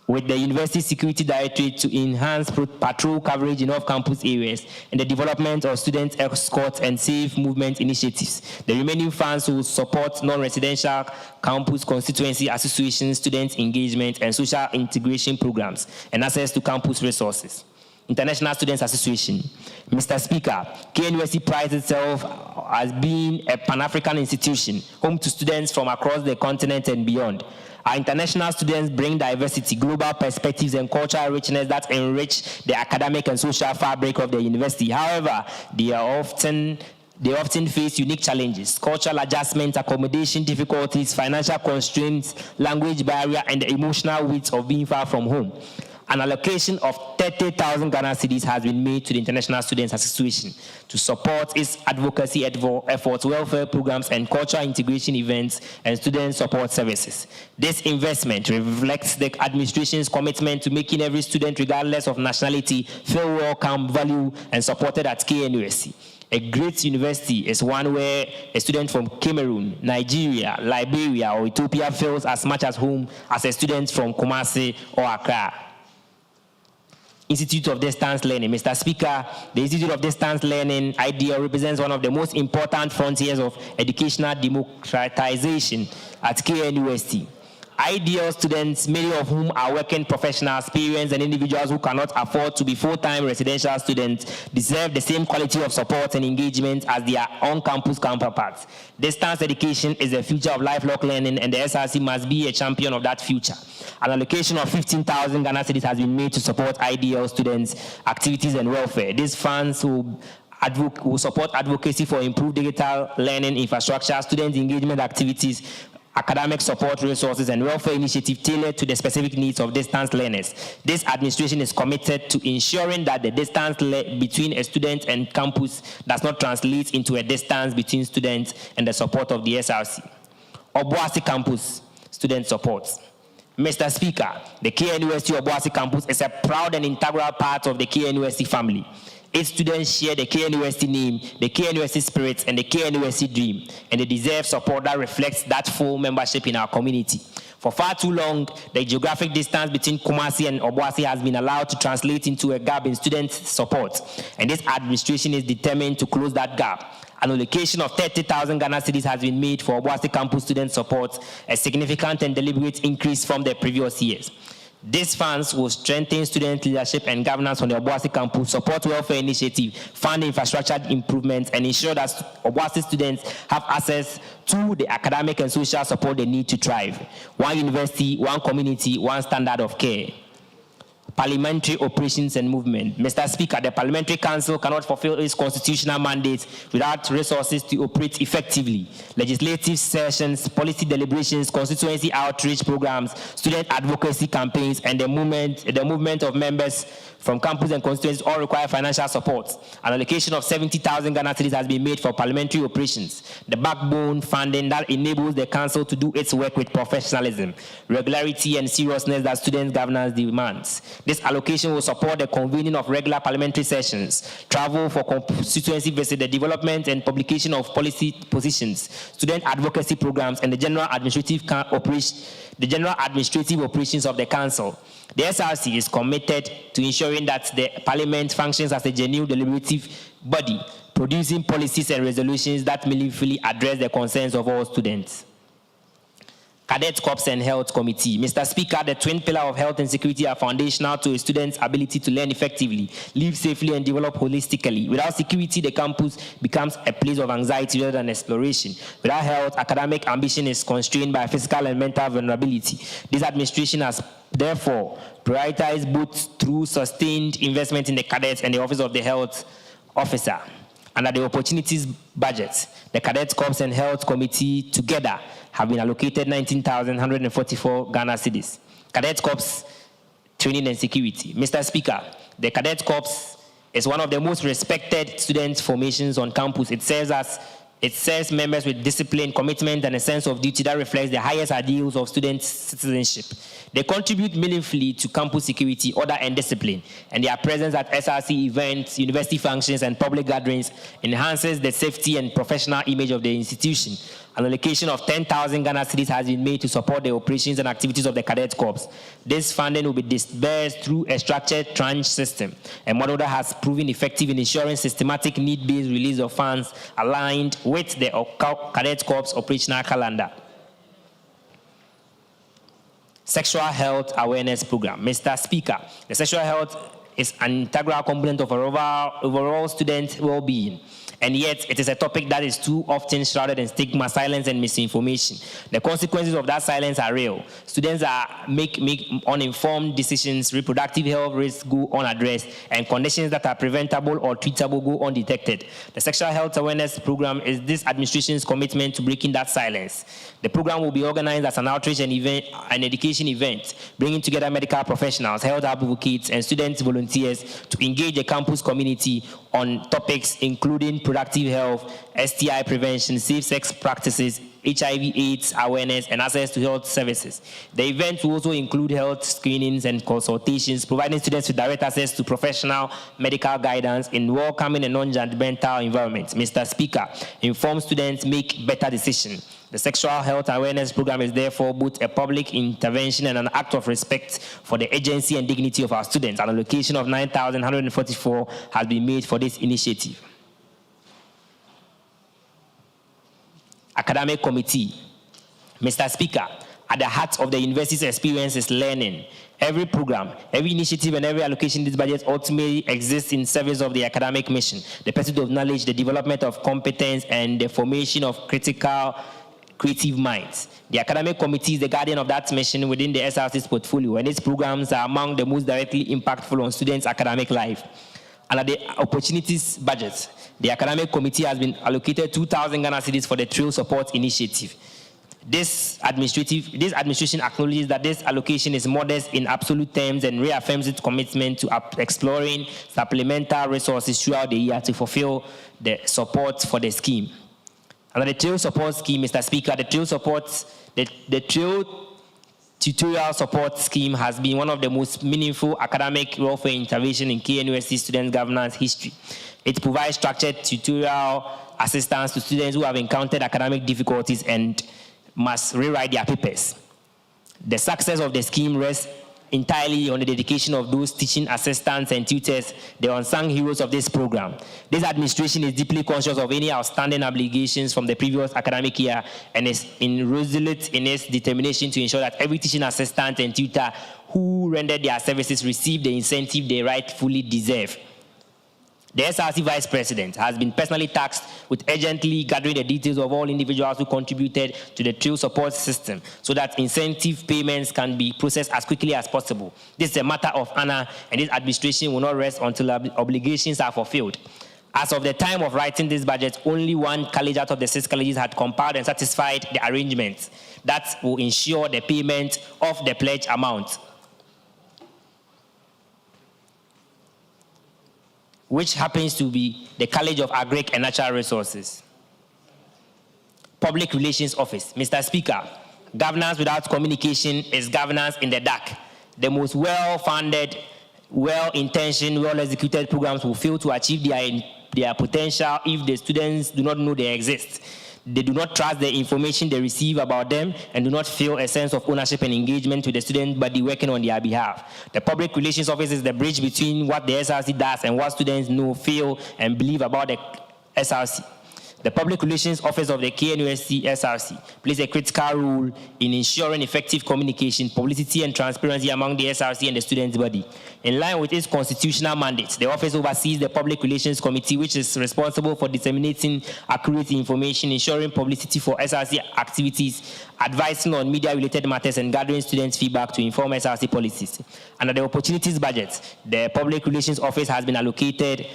with the University Security Directorate to enhance patrol coverage in off-campus areas, and the development of student escorts and safe movement initiatives. The remaining funds will support non-residential campus constituency associations, student engagement, and social integration programs, and access to campus resources. International Students Association. Mr. Speaker, KNUST prides itself as being a Pan-African institution, home to students from across the continent and beyond. Our international students bring diversity, global perspectives, and cultural richness that enrich the academic and social fabric of the university. However, they often face unique challenges: cultural adjustment, accommodation difficulties, financial constraints, language barrier, and the emotional weight of being far from home. An allocation of 30,000 Ghana cedis has been made to the International Students Association to support its advocacy efforts, welfare programs, and cultural integration events and student support services. This investment reflects the administration's commitment to making every student, regardless of nationality, feel welcome, valued, and supported at KNUST. A great university is one where a student from Cameroon, Nigeria, Liberia, or Ethiopia feels as much at home as a student from Kumasi or Accra. Institute of Distance Learning. Mr. Speaker, the Institute of Distance Learning idea represents one of the most important frontiers of educational democratization at KNUST. Ideal students, many of whom are working professionals, parents, and individuals who cannot afford to be full-time residential students, deserve the same quality of support and engagement as their on-campus counterparts. Distance education is the future of lifelong learning, and the SRC must be a champion of that future. An allocation of 15,000 Ghana cedis has been made to support ideal students' activities and welfare. These funds will support advocacy for improved digital learning infrastructure, student engagement activities, academic support resources, and welfare initiative tailored to the specific needs of distance learners. This administration is committed to ensuring that the distance between a student and campus does not translate into a distance between students and the support of the SRC. Obuasi Campus Student Support. Mr. Speaker, the KNUST Obuasi Campus is a proud and integral part of the KNUST family. Its students share the KNUST name, the KNUST spirit, and the KNUST dream, and they deserve support that reflects that full membership in our community. For far too long, the geographic distance between Kumasi and Obuasi has been allowed to translate into a gap in student support, and this administration is determined to close that gap. An allocation of 30,000 Ghana cedis has been made for Obuasi campus student support, a significant and deliberate increase from the previous years. These funds will strengthen student leadership and governance on the Obuasi campus, support welfare initiative, fund infrastructure improvements, and ensure that Obuasi students have access to the academic and social support they need to thrive. One university, one community, one standard of care. Parliamentary operations and movement. Mr. Speaker, the Parliamentary Council cannot fulfill its constitutional mandate without resources to operate effectively. Legislative sessions, policy deliberations, constituency outreach programs, student advocacy campaigns, and the movement of members from campus and constituencies all require financial support. An allocation of 70,000 Ghana cedis has been made for parliamentary operations, the backbone funding that enables the council to do its work with professionalism, regularity, and seriousness that student governance demands. This allocation will support the convening of regular parliamentary sessions, travel for constituency visit, the development and publication of policy positions, student advocacy programs, and the general administrative operations of the council. The SRC is committed to ensuring that the Parliament functions as a genuine deliberative body, producing policies and resolutions that meaningfully address the concerns of all students. Cadet Corps and Health Committee. Mr. Speaker, the twin pillar of health and security are foundational to a student's ability to learn effectively, live safely, and develop holistically. Without security, the campus becomes a place of anxiety rather than exploration. Without health, academic ambition is constrained by physical and mental vulnerability. This administration has therefore prioritized both through sustained investment in the cadets and the Office of the Health Officer. Under the opportunities budget, the Cadet Corps and Health Committee together have been allocated 19,144 Ghana cedis. Cadet Corps training and security. Mr. Speaker, the Cadet Corps is one of the most respected student formations on campus. It serves members with discipline, commitment, and a sense of duty that reflects the highest ideals of student citizenship. They contribute meaningfully to campus security, order, and discipline, and their presence at SRC events, university functions, and public gatherings enhances the safety and professional image of the institution. An allocation of 10,000 Ghana cedis has been made to support the operations and activities of the Cadet Corps. This funding will be disbursed through a structured tranche system, a model that has proven effective in ensuring systematic need-based release of funds aligned with the Cadet Corps operational calendar. Sexual Health Awareness Program. Mr. Speaker, the sexual health is an integral component of overall student well-being, and yet it is a topic that is too often shrouded in stigma, silence, and misinformation. The consequences of that silence are real. Students make uninformed decisions, reproductive health risks go unaddressed, and conditions that are preventable or treatable go undetected. The Sexual Health Awareness Program is this administration's commitment to breaking that silence. The program will be organized as an outreach and an education event, bringing together medical professionals, health advocates, and student volunteers to engage the campus community on topics including productive health, STI prevention, safe sex practices, HIV/AIDS awareness, and access to health services. The event will also include health screenings and consultations, providing students with direct access to professional medical guidance in welcoming and non-judgmental environments. Mr. Speaker, informed students make better decisions. The Sexual Health Awareness Program is therefore both a public intervention and an act of respect for the agency and dignity of our students. An allocation of 9,144 has been made for this initiative. Academic Committee. Mr. Speaker, at the heart of the university's experience is learning. Every program, every initiative, and every allocation in this budget ultimately exists in service of the academic mission, the pursuit of knowledge, the development of competence, and the formation of critical creative minds. The Academic Committee is the guardian of that mission within the SRC's portfolio, and its programs are among the most directly impactful on students' academic life. Under the opportunities budget, the Academic Committee has been allocated 2,000 Ghana cedis for the Trail Support Initiative. This administration acknowledges that this allocation is modest in absolute terms and reaffirms its commitment to exploring supplemental resources throughout the year to fulfill the support for the scheme. Under the Trail Support Scheme, Mr. Speaker, the Trail Tutorial Support Scheme has been one of the most meaningful academic welfare intervention in KNUST student governance history. It provides structured tutorial assistance to students who have encountered academic difficulties and must rewrite their papers. The success of the scheme rests entirely on the dedication of those teaching assistants and tutors, the unsung heroes of this program. This administration is deeply conscious of any outstanding obligations from the previous academic year and is resolute in its determination to ensure that every teaching assistant and tutor who rendered their services receive the incentive they rightfully deserve. The SRC Vice President has been personally tasked with urgently gathering the details of all individuals who contributed to the Trail Support System so that incentive payments can be processed as quickly as possible. This is a matter of honor, and this administration will not rest until obligations are fulfilled. As of the time of writing this budget, only one college out of the 6 colleges had compiled and satisfied the arrangements that will ensure the payment of the pledge amount, which happens to be the College of Agric and Natural Resources. Public Relations Office. Mr. Speaker, governance without communication is governance in the dark. The most well-funded, well-intentioned, well-executed programs will fail to achieve their potential if the students do not know they exist. They do not trust the information they receive about them and do not feel a sense of ownership and engagement with the student body working on their behalf. The Public Relations Office is the bridge between what the SRC does and what students know, feel, and believe about the SRC. The Public Relations Office of the KNUST SRC plays a critical role in ensuring effective communication, publicity, and transparency among the SRC and the students' body. In line with its constitutional mandate, the office oversees the Public Relations Committee, which is responsible for disseminating accurate information, ensuring publicity for SRC activities, advising on media-related matters, and gathering students' feedback to inform SRC policies. Under the Opportunities Budget, the Public Relations Office has been allocated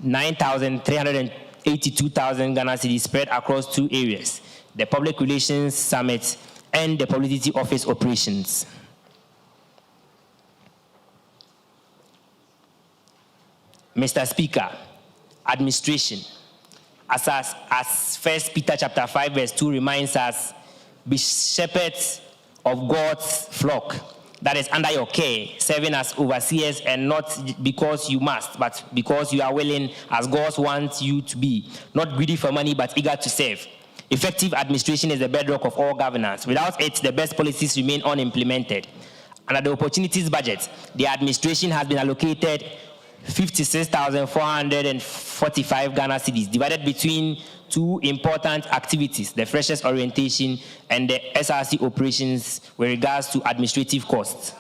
9,382,000 Ghana cedis spread across 2 areas, the Public Relations Summit and the Publicity Office operations. Mr. Speaker, administration. As 1 Peter chapter 5 verse 2 reminds us, be shepherds of God's flock that is under your care, serving as overseers, and not because you must, but because you are willing, as God wants you to be, not greedy for money, but eager to serve. Effective administration is the bedrock of all governance. Without it, the best policies remain unimplemented. Under the Opportunities Budget, the administration has been allocated 56,445 Ghana cedis, divided between 2 important activities, the freshers orientation and the SRC operations with regards to administrative costs.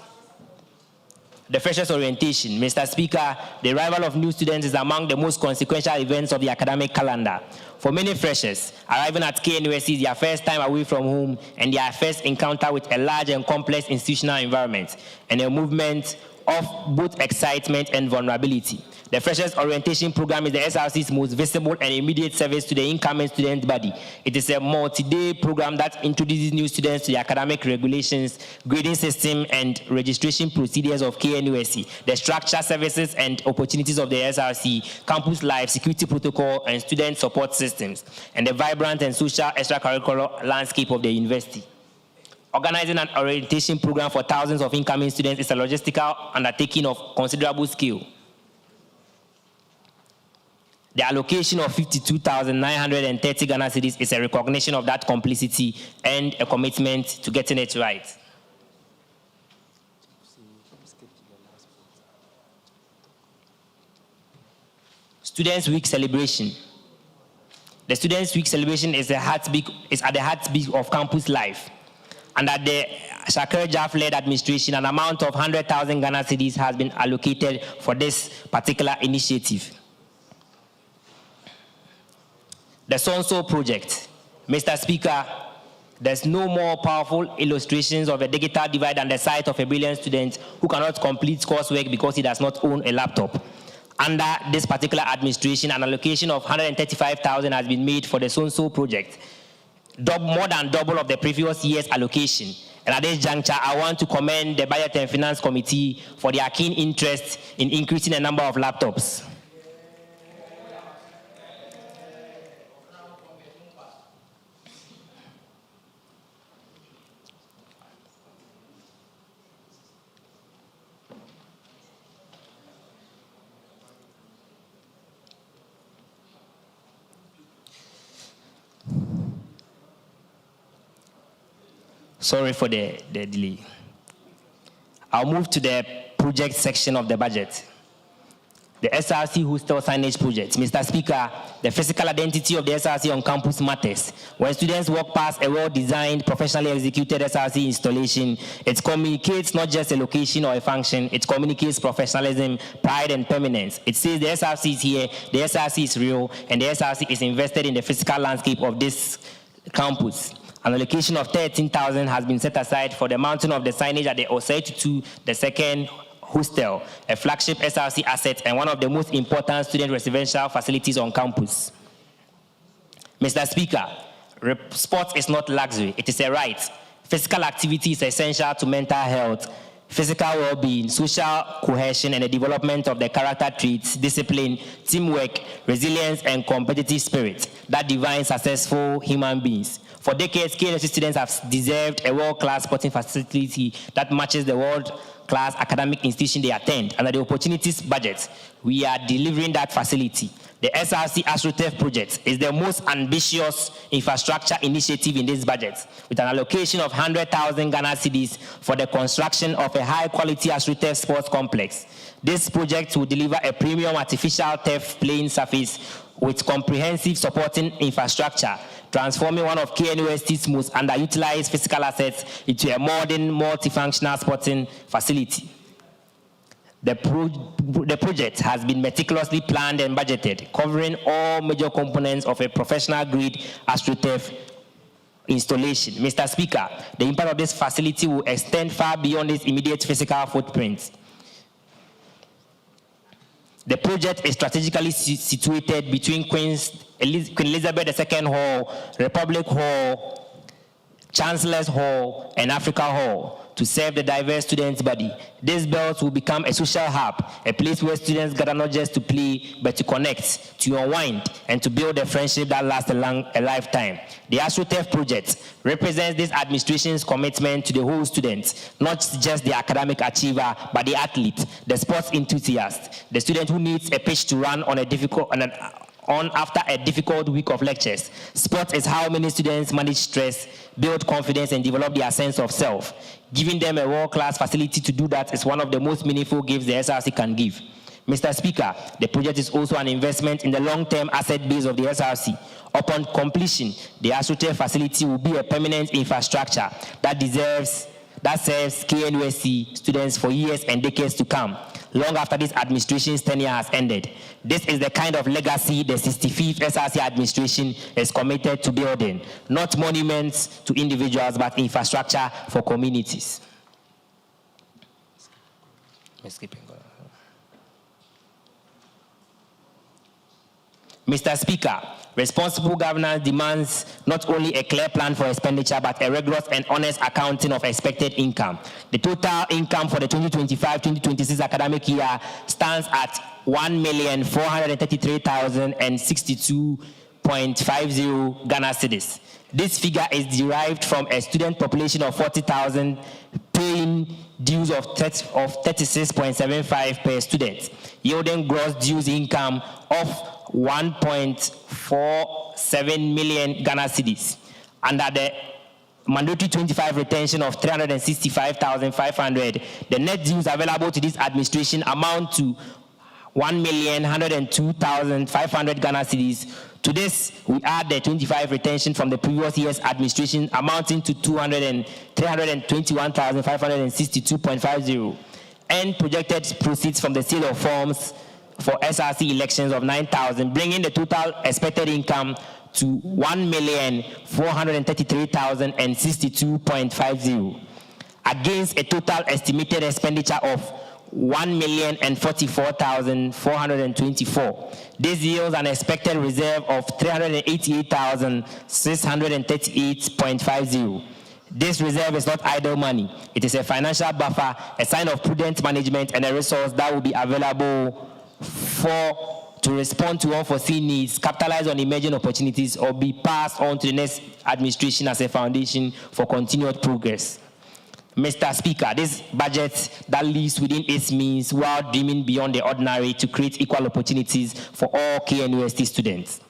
The freshers orientation. Mr. Speaker, the arrival of new students is among the most consequential events of the academic calendar. For many freshers, arriving at KNUST is their first time away from home and their first encounter with a large and complex institutional environment and a movement of both excitement and vulnerability. The Freshers Orientation Program is the SRC's most visible and immediate service to the incoming student body. It is a multi-day program that introduces new students to the academic regulations, grading system, and registration procedures of KNUST, the structure, services, and opportunities of the SRC, campus life, security protocol, and student support systems, and the vibrant and social extracurricular landscape of the university. Organizing an orientation program for thousands of incoming students is a logistical undertaking of considerable scale. The allocation of 52,930 Ghana cedis is a recognition of that complicity and a commitment to getting it right. Students' Week celebration. The Students' Week celebration is at the heartbeat of campus life. Under the Shakir Jaff-led administration, an amount of 100,000 Ghana cedis has been allocated for this particular initiative. The Sonso project. Mr. Speaker, there's no more powerful illustrations of a digital divide than the sight of a brilliant student who cannot complete coursework because he does not own a laptop. Under this particular administration, an allocation of 135,000 has been made for the Sonso project, more than double of the previous year's allocation. And at this juncture, I want to commend the Budget and Finance Committee for their keen interest in increasing the number of laptops. Sorry for the delay. I'll move to the project section of the budget. The SRC hostel signage project. Mr. Speaker, the physical identity of the SRC on campus matters. When students walk past a well-designed, professionally executed SRC installation, it communicates not just a location or a function, it communicates professionalism, pride, and permanence. It says the SRC is here, the SRC is real, and the SRC is invested in the physical landscape of this campus. An allocation of 13,000 has been set aside for the mounting of the signage at the Osei-Tutu, the second hostel, a flagship SRC asset and one of the most important student residential facilities on campus. Mr. Speaker, sports is not luxury, it is a right. Physical activity is essential to mental health, physical well-being, social cohesion, and the development of the character traits, discipline, teamwork, resilience, and competitive spirit that define successful human beings. For decades, KNUST students have deserved a world-class sporting facility that matches the world-class academic institution they attend. Under the Opportunities Budget, we are delivering that facility. the SRC AstroTurf project is the most ambitious infrastructure initiative in this budget, with an allocation of 100,000 Ghana cedis for the construction of a high-quality AstroTurf sports complex. This project will deliver a premium artificial turf playing surface with comprehensive supporting infrastructure, transforming one of KNUST's most underutilized physical assets into a modern, multifunctional sporting facility. The project has been meticulously planned and budgeted, covering all major components of a professional-grade AstroTurf installation. Mr. Speaker, the impact of this facility will extend far beyond its immediate physical footprint. The project is strategically situated between Queen Elizabeth II Hall, Republic Hall, Chancellor's Hall, and Africa Hall to serve the diverse students' body. This belt will become a social hub, a place where students gather not just to play, but to connect, to unwind, and to build a friendship that lasts a lifetime. The AstroTurf project represents this administration's commitment to the whole student, not just the academic achiever, but the athlete, the sports enthusiast, the student who needs a pitch to run on after a difficult week of lectures. Sport is how many students manage stress, build confidence, and develop their sense of self. Giving them a world-class facility to do that is one of the most meaningful gifts the SRC can give. Mr. Speaker, the project is also an investment in the long-term asset base of the SRC. Upon completion, the AstroTurf facility will be a permanent infrastructure that serves KNUST students for years and decades to come, long after this administration's tenure has ended. This is the kind of legacy the 65th SRC administration is committed to building, not monuments to individuals, but infrastructure for communities. Mr. Speaker, responsible governance demands not only a clear plan for expenditure, but a rigorous and honest accounting of expected income. The total income for the 2025-2026 academic year stands at 1,433,062.50 Ghana cedis. This figure is derived from a student population of 40,000 paying dues of 36.75 per student, yielding gross dues income of 1.47 million Ghana cedis. Under the mandatory 25 retention of 365,500, the net dues available to this administration amount to 1,102,500 Ghana cedis. To this, we add the 25 retention from the previous year's administration amounting to 321,562.50, and projected proceeds from the sale of forms for SRC elections of 9,000, bringing the total expected income to 1,433,062.50, against a total estimated expenditure of 1,044,424. This yields an expected reserve of 388,638.50. This reserve is not idle money. It is a financial buffer, a sign of prudent management, and a resource that will be available to respond to unforeseen needs, capitalize on emerging opportunities, or be passed on to the next administration as a foundation for continued progress. Mr. Speaker, this budget that lives within its means while dreaming beyond the ordinary to create equal opportunities for all KNUST students.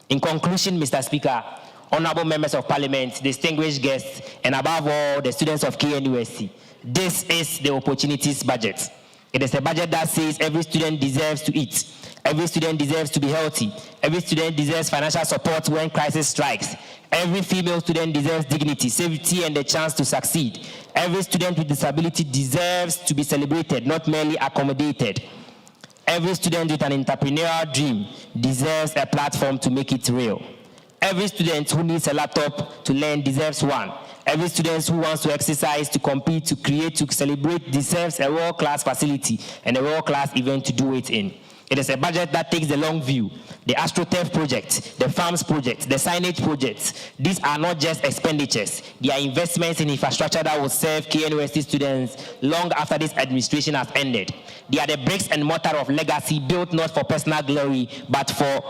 In conclusion, Mr. Speaker, honorable members of parliament, distinguished guests, and above all, the students of KNUST, this is the opportunities budget. It is a budget that says every student deserves to eat. Every student deserves to be healthy. Every student deserves financial support when crisis strikes. Every female student deserves dignity, safety, and the chance to succeed. Every student with disability deserves to be celebrated, not merely accommodated. Every student with an entrepreneurial dream deserves a platform to make it real. Every student who needs a laptop to learn deserves one. Every student who wants to exercise, to compete, to create, to celebrate deserves a world-class facility and a world-class event to do it in. It is a budget that takes the long view. The AstroTurf project, the farms project, the signage projects, these are not just expenditures. They are investments in infrastructure that will serve KNUST students long after this administration has ended. They are the bricks and mortar of legacy built not for personal glory, but for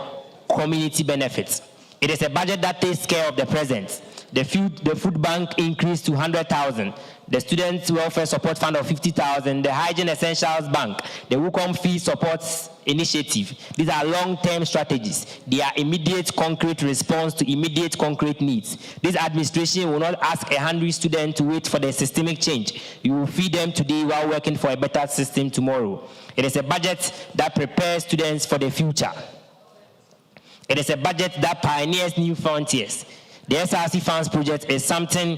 community benefits. It is a budget that takes care of the present. The food bank increased to 100,000. The Students Welfare Support Fund of 50,000. The Hygiene Essentials Bank. The WUCOM Fee Supports Initiative. These are long-term strategies. They are immediate concrete response to immediate concrete needs. This administration will not ask a hungry student to wait for the systemic change. You will feed them today while working for a better system tomorrow. It is a budget that prepares students for the future. It is a budget that pioneers new frontiers. The SRC Funds project is something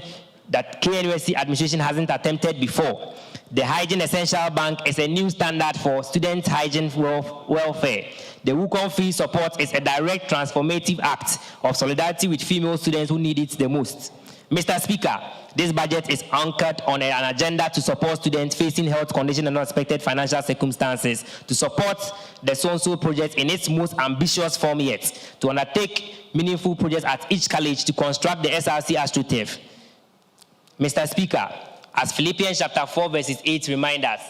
that KNUST administration hasn't attempted before. The Hygiene Essential Bank is a new standard for student hygiene welfare. The WUCOM Fee Support is a direct transformative act of solidarity with female students who need it the most. Mr. Speaker, this budget is anchored on an agenda to support students facing health conditions and unexpected financial circumstances, to support the SONSO project in its most ambitious form yet, to undertake meaningful projects at each college to construct the SRC AstroTurf. Mr. Speaker, as Philippians chapter 4 verses 8 reminds us,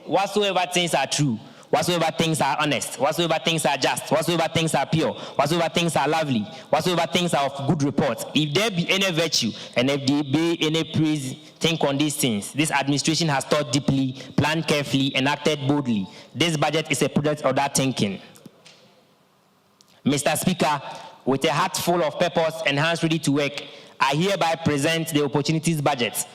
whatsoever things are true, whatsoever things are honest, whatsoever things are just, whatsoever things are pure, whatsoever things are lovely, whatsoever things are of good report, if there be any virtue and if there be any praise, think on these things. This administration has thought deeply, planned carefully, and acted boldly. This budget is a product of that thinking. Mr. Speaker, with a heart full of purpose and hands ready to work, I hereby present the opportunities budget,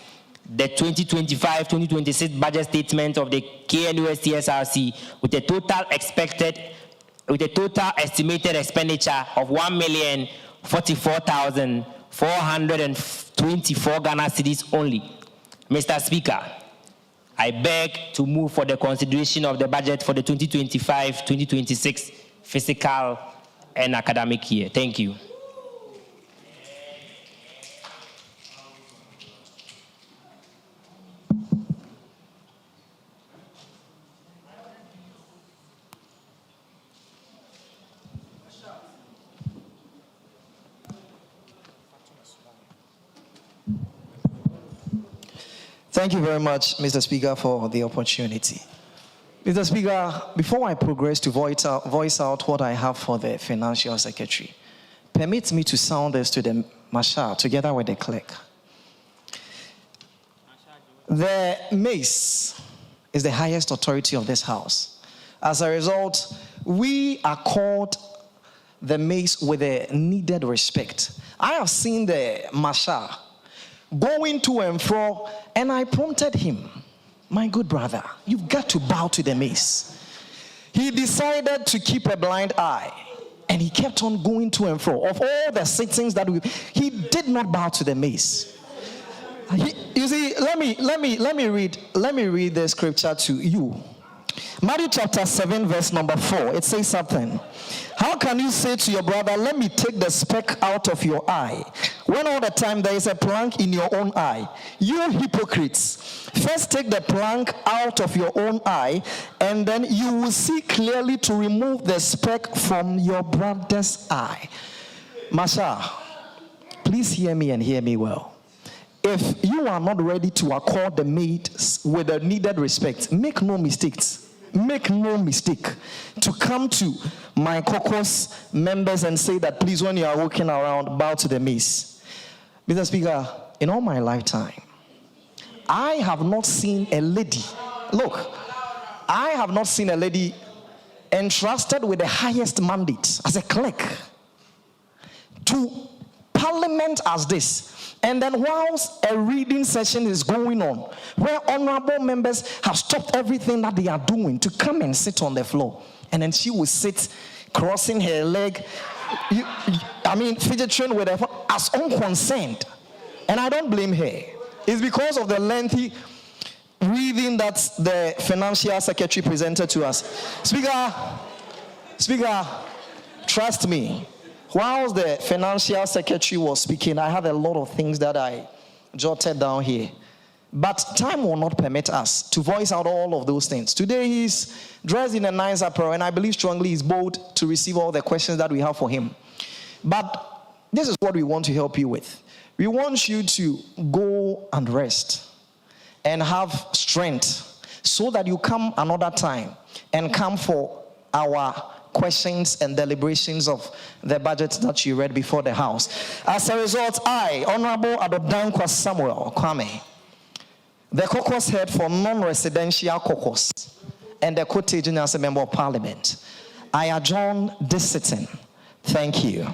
the 2025-2026 budget statement of the KNUST SRC with a total estimated expenditure of 1,044,424 Ghana cedis only. Mr. Speaker, I beg to move for the consideration of the budget for the 2025-2026 fiscal and academic year. Thank you. Thank you very much, Mr. Speaker, for the opportunity. Mr. Speaker, before I progress to voice out what I have for the Financial Secretary, permit me to sound this to the Marshal together with the clerk. The mace is the highest authority of this house. As a result, we accord the mace with the needed respect. I have seen the Marshal going to and fro, and I prompted him, my good brother, you've got to bow to the mace. He decided to keep a blind eye, and he kept on going to and fro. Of all the sittings that he did not bow to the mace. You see, let me read the scripture to you. Matthew chapter 7 verse number 4, it says something. How can you say to your brother, let me take the speck out of your eye, when all the time there is a plank in your own eye? You hypocrites, first take the plank out of your own eye, and then you will see clearly to remove the speck from your brother's eye. Masha, please hear me and hear me well. If you are not ready to accord the maid with the needed respect, make no mistakes. Make no mistake to come to my caucus members and say that, please, when you are walking around, bow to the mace. Mr. Speaker, in all my lifetime, I have not seen a lady, I have not seen a lady entrusted with the highest mandate as a clerk to parliament as this. And then whilst a reading session is going on, where honorable members have stopped everything that they are doing to come and sit on the floor, and then she will sit crossing her leg, fidgeting with her as unconcerned. And I don't blame her. It's because of the lengthy reading that the Financial Secretary presented to us. Speaker, trust me. Whilst the Financial Secretary was speaking, I had a lot of things that I jotted down here. But time will not permit us to voice out all of those things. Today he's dressed in a nice apparel, and I believe strongly he's bold to receive all the questions that we have for him. But this is what we want to help you with. We want you to go and rest and have strength so that you come another time and come for our questions and deliberations of the budget that you read before the House. As a result, I, Honorable Adodankwa Samuel Kwame, the caucus head for non-residential caucus and the quotation as a member of Parliament, I adjourn this sitting. Thank you.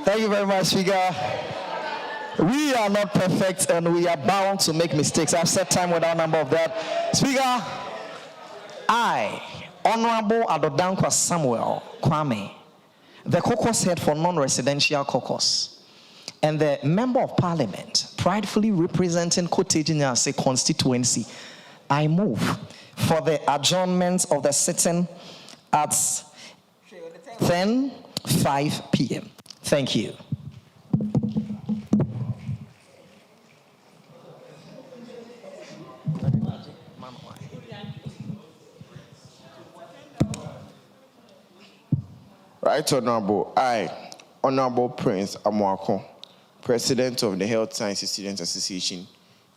Thank you very much, Speaker. We are not perfect and we are bound to make mistakes. I've said time without number of that. Speaker, I, Honorable Adodankwa Samuel Kwame, the caucus head for non-residential caucus, and the member of Parliament, pridefully representing Kote-Jinyase constituency, I move for the adjournment of the sitting at 10:05 p.m. Thank you. Right Honorable, I, Honorable Prince Amoako, President of the Health Sciences Students Association,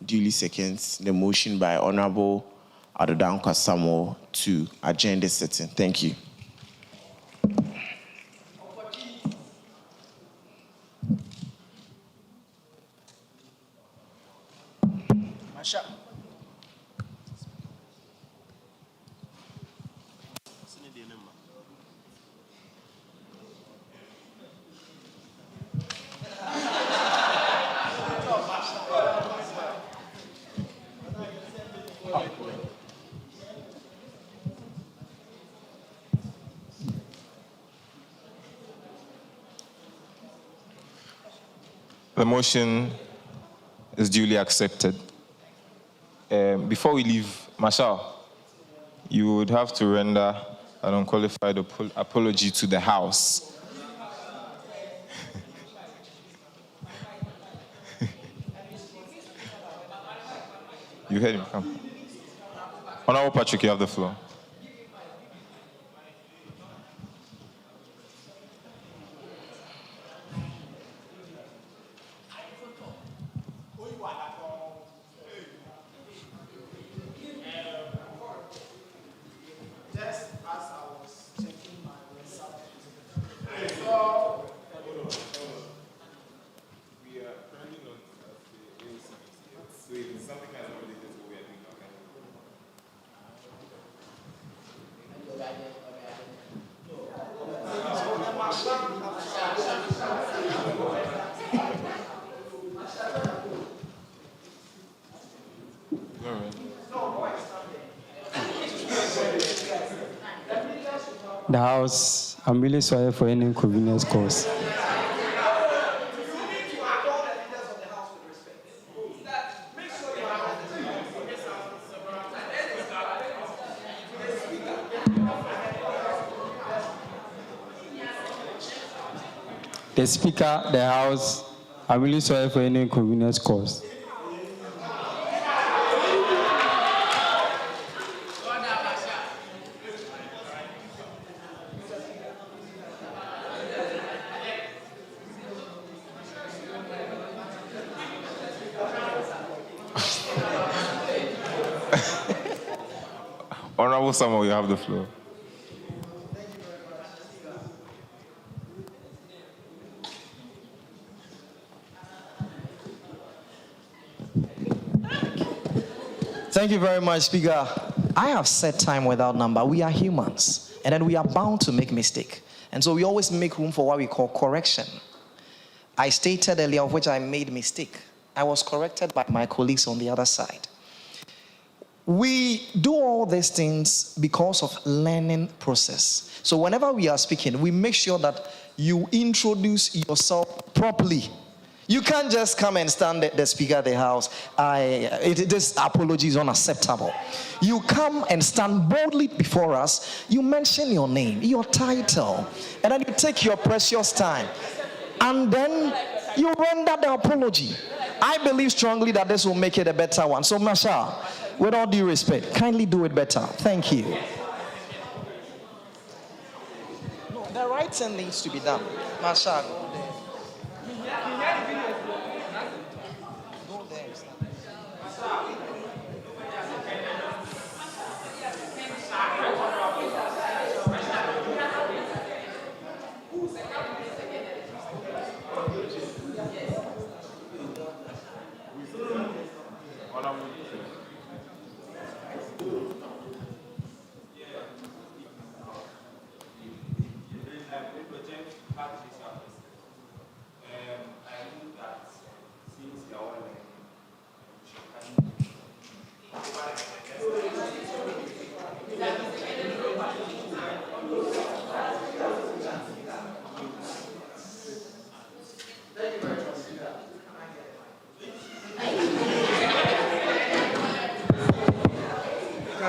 duly seconds the motion by Honorable Adodankwa Samuel to adjourn this sitting. Thank you. The motion is duly accepted. Before we leave, Marshal, you would have to render an unqualified apology to the House. You heard him. Come. Honorable Patrick, you have the floor. The House, I'm really sorry for any inconvenience caused. The Speaker, the House, I'm really sorry for any inconvenience caused. Honorable Samuel, you have the floor. Thank you very much, Speaker. I have said time without number. We are humans, and then we are bound to make mistake. And so we always make room for what we call correction. I stated earlier of which I made mistake. I was corrected by my colleagues on the other side. We do all these things because of learning process. So whenever we are speaking, we make sure that you introduce yourself properly. You can't just come and stand the Speaker of the House. This apology is unacceptable. You come and stand boldly before us. You mention your name, your title, and then you take your precious time. And then you render the apology. I believe strongly that this will make it a better one. So, Masha, with all due respect, kindly do it better. Thank you. No, the right thing needs to be done. Masha, go there.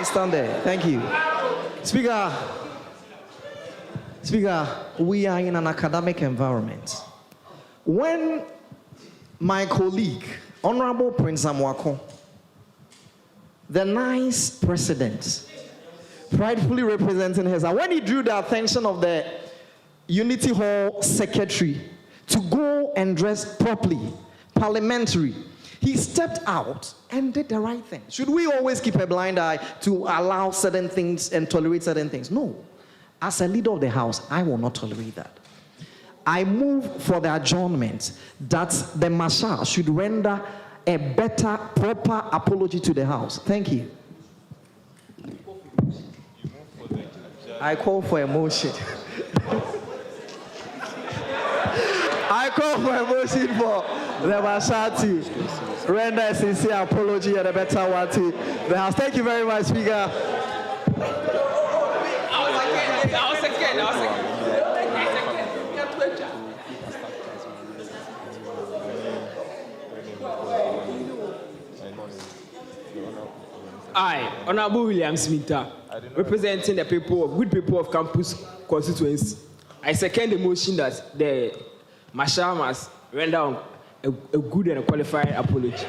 Stand there. Thank you. Speaker, we are in an academic environment. When my colleague, Honorable Prince Amwako, the nice president, pridefully representing his, and when he drew the attention of the Unity Hall secretary to go and dress properly, parliamentary, he stepped out and did the right thing. Should we always keep a blind eye to allow certain things and tolerate certain things? No. As a leader of the House, I will not tolerate that. I move for the adjournment that the Marshal should render a better, proper apology to the House. Thank you. I call for a motion. I call for a motion for the Marshal to render a sincere apology and a better one to the House. Thank you very much, Speaker. I, Honorable William Smith, representing the people of good people of campus constituency. I second the motion that the Marshal must render a good and a qualified apology.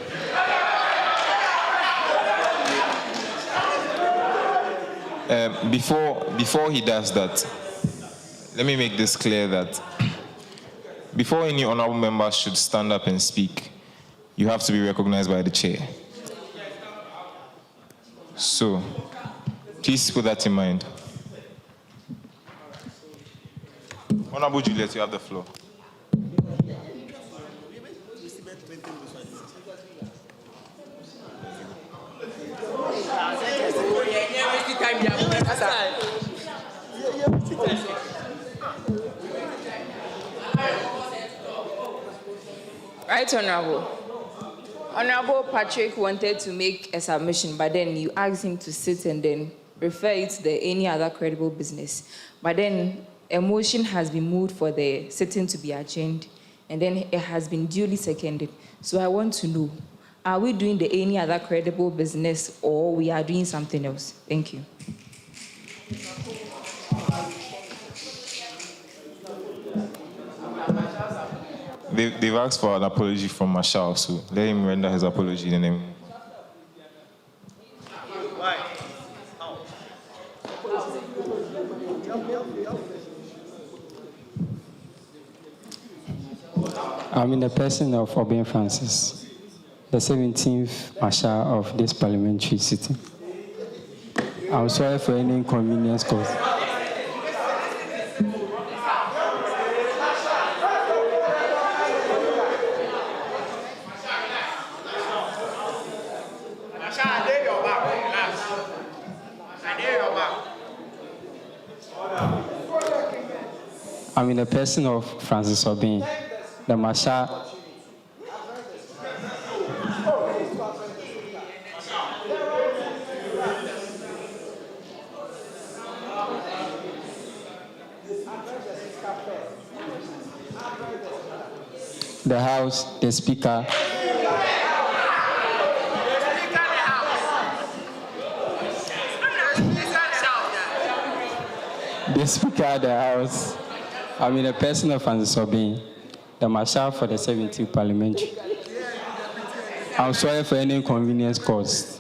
Before he does that, let me make this clear that before any honorable member should stand up and speak, you have to be recognized by the chair. So, please put that in mind. Honorable Juliet, you have the floor. Right, Honorable Patrick wanted to make a submission, but then you asked him to sit and then refer it to any other credible business. But then a motion has been moved for the sitting to be adjourned, and then it has been duly seconded. So I want to know, are we doing any other credible business or we are doing something else? Thank you. They've asked for an apology from Marshal, so let him render his apology and then. I'm in the person of Obin Francis, the 17th Marshal of this parliamentary sitting. I'm sorry for any inconvenience caused. I'm in the person of Francis Obin, the Marshal. The House, the Speaker. The Speaker of the House. I'm in the person of Francis Obin, the Marshal for the 17th Parliamentary. I'm sorry for any inconvenience caused.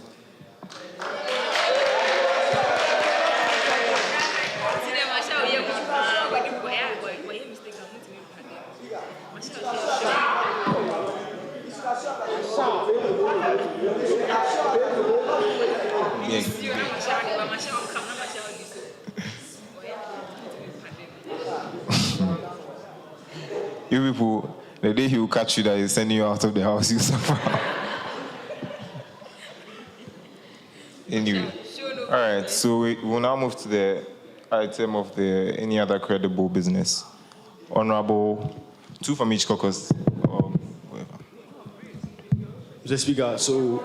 You people, the day he will catch you that he's sending you out of the house, you suffer. Anyway, all right, so we will now move to the item of the any other credible business. Honorable, 2 from each caucus, or whatever. Mr. Speaker, so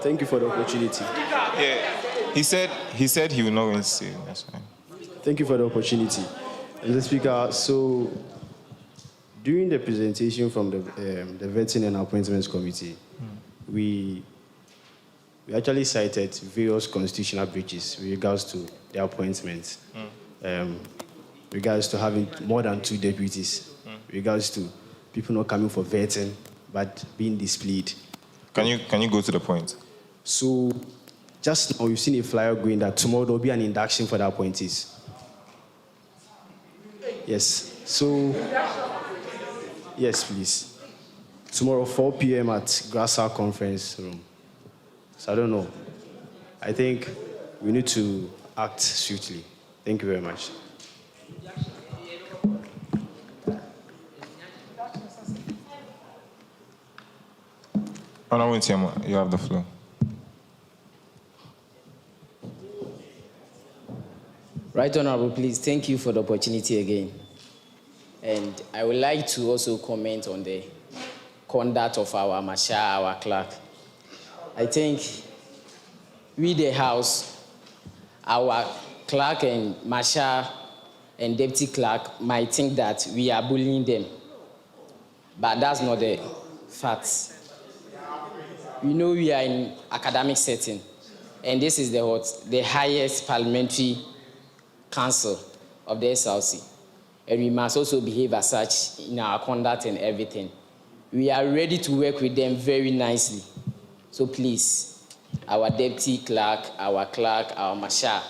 thank you for the opportunity. Yeah, he said he will not going to say. That's fine. Thank you for the opportunity. Mr. Speaker, so during the presentation from the Vetting and Appointments Committee, we actually cited various constitutional breaches with regards to the appointments, regards to having more than 2 deputies, regards to people not coming for vetting but being displayed. Can you go to the point? So just now you've seen a flyer going that tomorrow there'll be an induction for the appointees. Yes. So yes, please. Tomorrow 4 p.m. at Grassa Conference Room. So I don't know. I think we need to act swiftly. Thank you very much. Honorable Ntiama, you have the floor. Right Honorable, please, thank you for the opportunity again. And I would like to also comment on the conduct of our Masha, our clerk. I think we, the House, our clerk and Masha and deputy clerk might think that we are bullying them. But that's not the fact. We know we are in academic setting, and this is the highest parliamentary council of the SRC. And we must also behave as such in our conduct and everything. We are ready to work with them very nicely. So please, our deputy clerk, our Masha,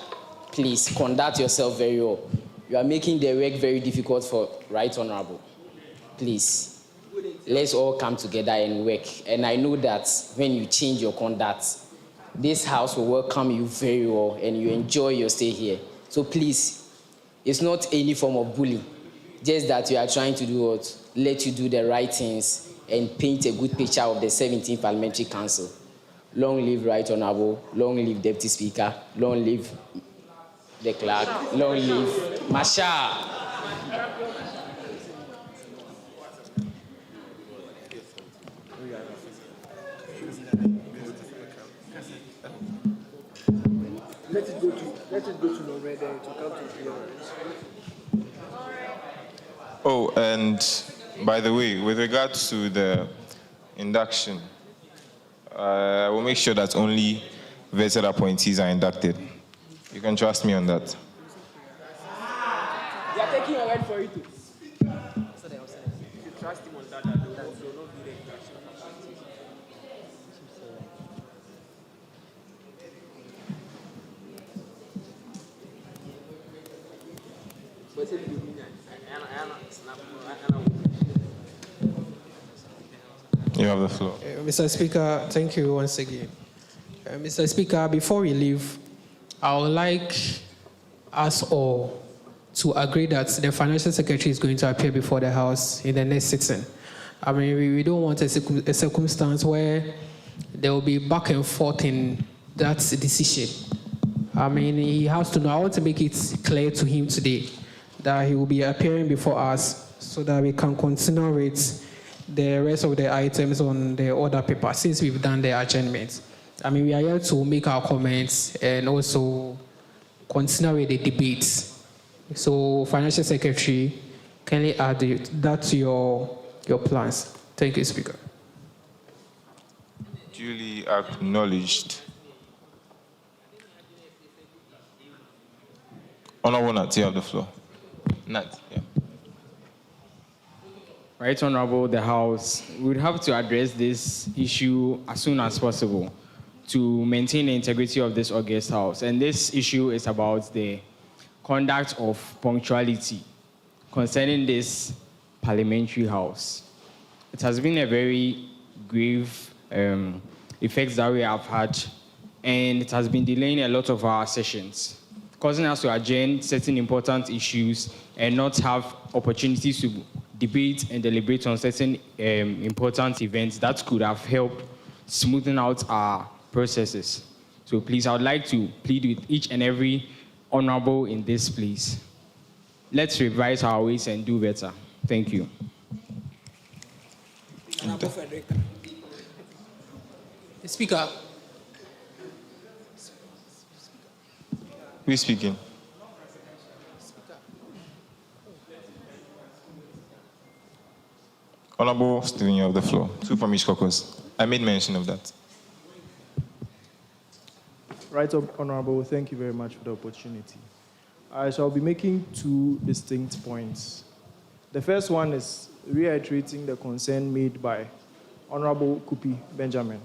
please conduct yourself very well. You are making the work very difficult for Right Honorable. Please, let's all come together and work. And I know that when you change your conduct, this house will welcome you very well and you enjoy your stay here. So please, it's not any form of bullying, just that you are trying to do what? Let you do the right things and paint a good picture of the 17th Parliamentary Council. Long live Right Honorable, long live Deputy Speaker, long live the clerk, long live Masha. Let it go to Norway then to come to clearance. Oh, and by the way, with regard to the induction, I will make sure that only vetted appointees are inducted. You can trust me on that. They are taking your word for it too. If you trust him on that, they will not do the induction. You have the floor. Mr. Speaker, thank you once again. Mr. Speaker, before we leave, I would like us all to agree that the Financial Secretary is going to appear before the House in the next sitting. I mean, we don't want a circumstance where there will be back and forth in that decision. I mean, he has to know. I want to make it clear to him today that he will be appearing before us so that we can continue with the rest of the items on the order paper since we've done the adjournment. I mean, we are here to make our comments and also continue with the debates. So, Financial Secretary, can you add that to your plans? Thank you, Speaker. Duly acknowledged. Honorable Nat, you have the floor. Nat, yeah. Right Honorable, the House, we would have to address this issue as soon as possible to maintain the integrity of this august House. And this issue is about the conduct of punctuality concerning this parliamentary House. It has been a very grave effect that we have had, and it has been delaying a lot of our sessions, causing us to adjourn certain important issues and not have opportunities to debate and deliberate on certain important events that could have helped smoothen out our processes. So please, I would like to plead with each and every honorable in this place. Let's revise our ways and do better. Thank you. Speaker. Who is speaking? Honorable Stephen, you have the floor. 2 from each caucus. I made mention of that. Right up, Honorable. Thank you very much for the opportunity. I shall be making 2 distinct points. The first one is reiterating the concern made by Honorable Kupi Benjamin.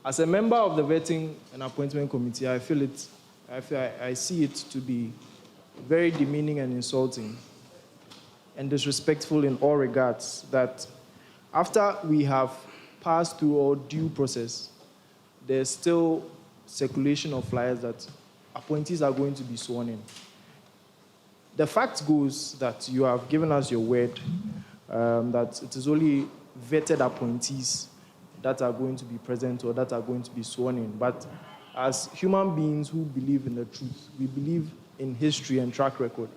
As a member of the Vetting and Appointment Committee, I see it to be very demeaning and insulting and disrespectful in all regards that after we have passed through all due process, there's still circulation of flyers that appointees are going to be sworn in. The fact goes that you have given us your word that it is only vetted appointees that are going to be present or that are going to be sworn in. But as human beings who believe in the truth, we believe in history and track record.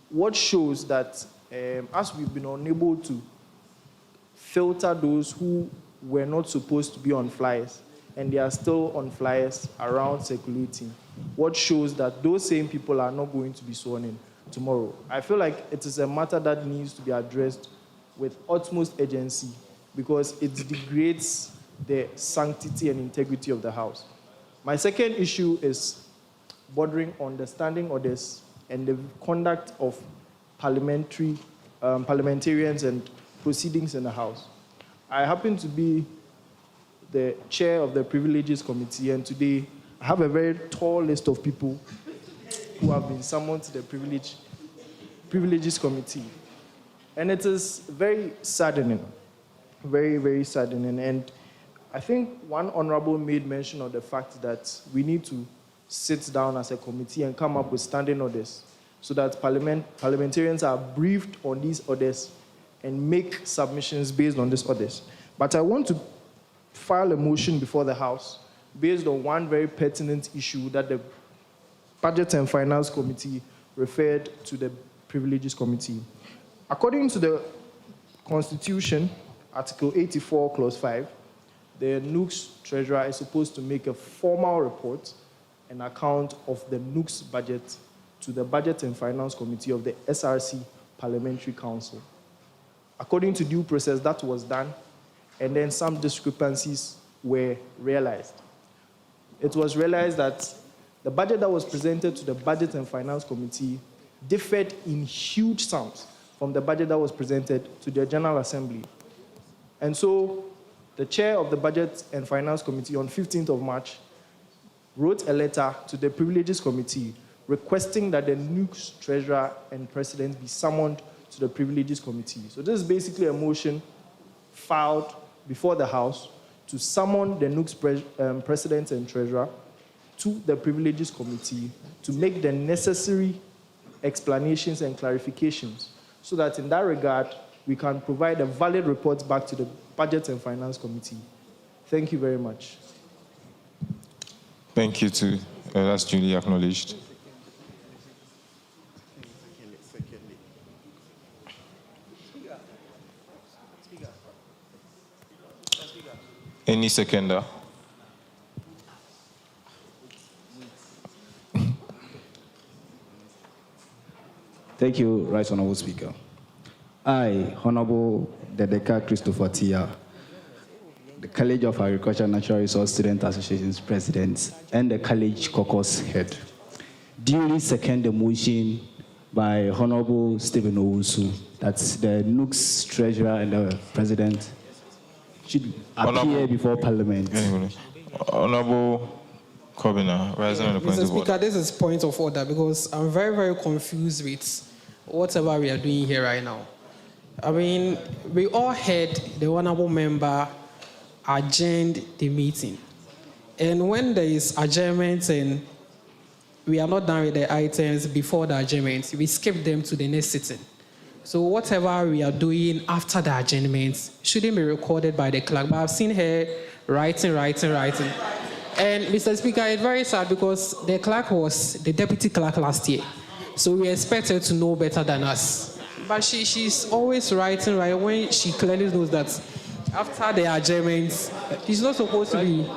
What shows that as we've been unable to filter those who were not supposed to be on flyers, and they are still on flyers around circulating, what shows that those same people are not going to be sworn in tomorrow. I feel like it is a matter that needs to be addressed with utmost urgency because it degrades the sanctity and integrity of the House. My second issue is bordering on the standing orders and the conduct of parliamentarians and proceedings in the House. I happen to be the chair of the Privileges Committee, and today I have a very tall list of people who have been summoned to the Privileges Committee. And it is very saddening, very, very saddening. And I think one honorable made mention of the fact that we need to sit down as a committee and come up with standing orders so that parliamentarians are briefed on these orders and make submissions based on these orders. But I want to file a motion before the House based on one very pertinent issue that the Budget and Finance Committee referred to the Privileges Committee. According to the Constitution, Article 84, Clause 5, the NUCS treasurer is supposed to make a formal report, an account of the NUCS budget to the Budget and Finance Committee of the SRC Parliamentary Council. According to due process, that was done, and then some discrepancies were realized. It was realized that the budget that was presented to the Budget and Finance Committee differed in huge sums from the budget that was presented to the General Assembly. And so the chair of the Budget and Finance Committee on 15th of March wrote a letter to the Privileges Committee requesting that the NUCS treasurer and president be summoned to the Privileges Committee. So this is basically a motion filed before the House to summon the NUCS president and treasurer to the Privileges Committee to make the necessary explanations and clarifications so that in that regard, we can provide a valid report back to the Budget and Finance Committee. Thank you very much. Thank you too. That's duly acknowledged. Any seconder? Thank you, Right Honorable Speaker. I, Honorable Dedeka Christopher Tia, the College of Agriculture and Natural Resource Student Association's President and the College Caucus Head, duly second the motion by Honorable Stephen Owusu that the NUCS Treasurer and the President should appear before Parliament. Honorable Kobina, rising on the point Mr. of Speaker, order. this is point of order because I'm very, very confused with whatever we are doing here right now. I mean, we all heard the honorable member adjourned the meeting. And when there is adjournment and we are not done with the items before the adjournment, we skip them to the next sitting. So whatever we are doing after the adjournment shouldn't be recorded by the clerk. But I've seen her writing. And Mr. Speaker, it's very sad because the clerk was the deputy clerk last year. So we expect her to know better than us. But she's always writing, right, when she clearly knows that after the adjournments, she's not supposed to be.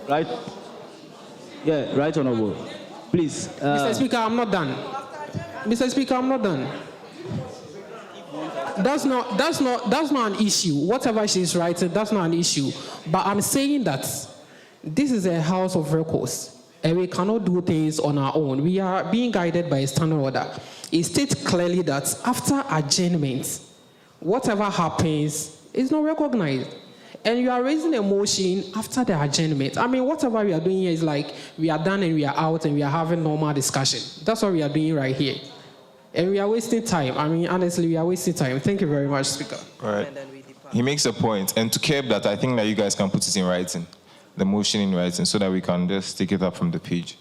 Right? Yeah, right, Honorable. Please. Mr. Speaker, I'm not done. Mr. Speaker, I'm not done. That's not an issue. Whatever she's writing, that's not an issue. But I'm saying that this is a house of records, and we cannot do things on our own. We are being guided by a standing order. It states clearly that after adjournment, whatever happens is not recognized. And you are raising a motion after the adjournment. I mean, whatever we are doing here is like we are done and we are out and we are having normal discussion. That's what we are doing right here. And we are wasting time. I mean, honestly, we are wasting time. Thank you very much, Speaker. All right. He makes a point. And to curb that, I think that you guys can put it in writing, the motion in writing, so that we can just take it up from the page.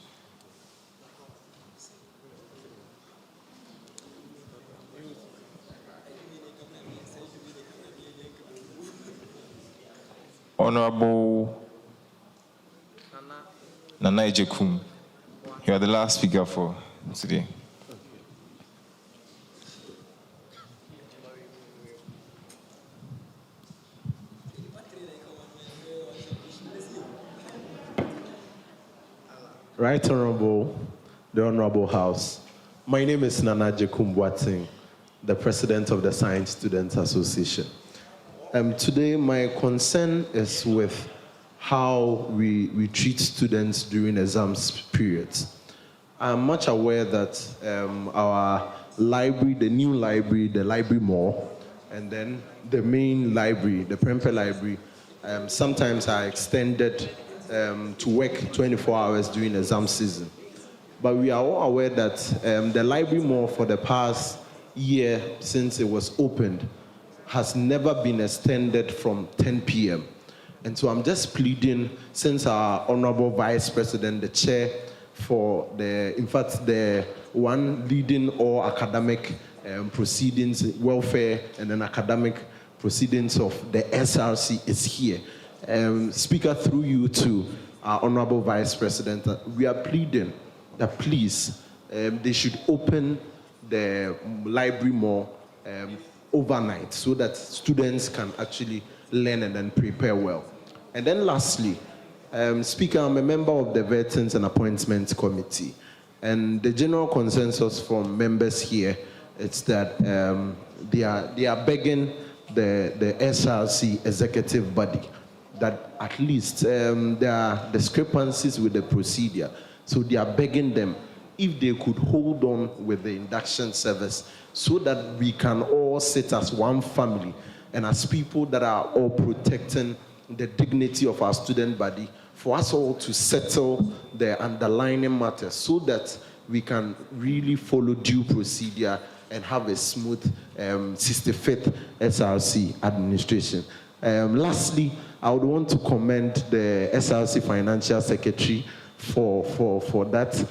Honorable Nana Ejekum, you are the last speaker for today. Right Honorable, the Honorable House. My name is Nana Ejekum Boateng, the President of the Science Students Association. Today, my concern is with how we treat students during exams periods. I'm much aware that our library, the new library, the library mall, and then the main library, the Prempeh Library, sometimes are extended to work 24 hours during exam season. But we are all aware that the library mall for the past year since it was opened has never been extended from 10 p.m. And so I'm just pleading, since our Honorable Vice President, the chair for the one leading all academic proceedings, welfare, and then academic proceedings of the SRC is here. Speaker, through you to our Honorable Vice President, we are pleading that please, they should open the library mall overnight so that students can actually learn and then prepare well. And then lastly, Speaker, I'm a member of the Veterans and Appointments Committee, and the general consensus from members here is that they are begging the SRC executive body that at least there are discrepancies with the procedure, so they are begging them if they could hold on with the induction service so that we can all sit as one family and as people that are all protecting the dignity of our student body, for us all to settle the underlying matters so that we can really follow due procedure and have a smooth 65th SRC administration. Lastly, I would want to commend the SRC Financial Secretary for that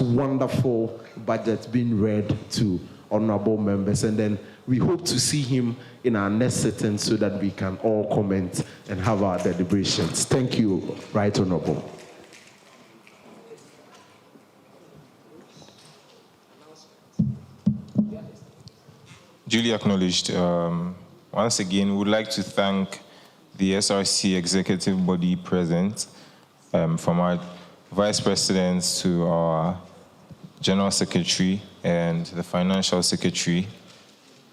wonderful budget being read to honorable members, and then we hope to see him in our next sitting so that we can all comment and have our deliberations. Thank you, Right Honorable. Duly acknowledged. Once again, we would like to thank the SRC executive body present, from our vice presidents to our general secretary and the financial secretary.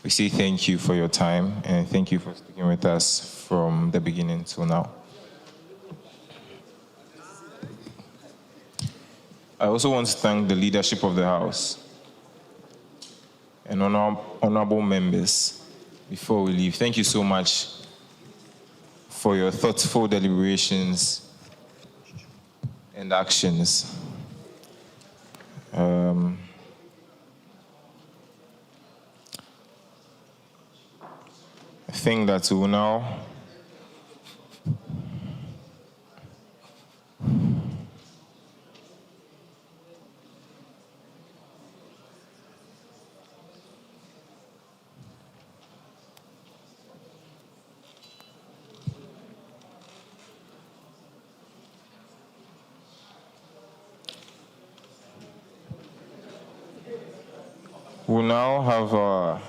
We say thank you for your time and thank you for sticking with us from the beginning till now. I also want to thank the leadership of the House and honorable members before we leave. Thank you so much for your thoughtful deliberations and actions. I think that we will now We'll now have our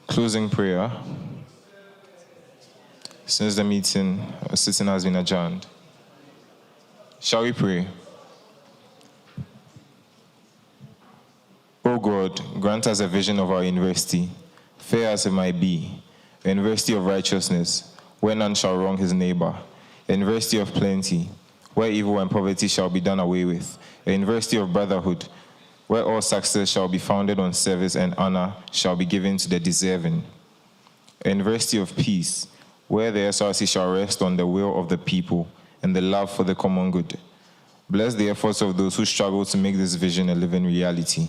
closing prayer since the sitting has been adjourned. Shall we pray? O God, grant us a vision of our university, fair as it might be, a university of righteousness, where none shall wrong his neighbor, a university of plenty, where evil and poverty shall be done away with, a university of brotherhood, where all success shall be founded on service and honor shall be given to the deserving, a university of peace, where the SRC shall rest on the will of the people and the love for the common good. Bless the efforts of those who struggle to make this vision a living reality.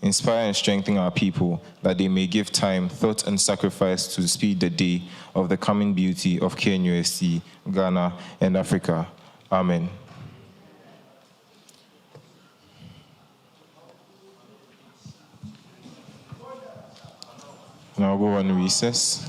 Inspire and strengthen our people that they may give time, thought, and sacrifice to speed the day of the coming beauty of KNUST, Ghana, and Africa. Amen. Now go on recess.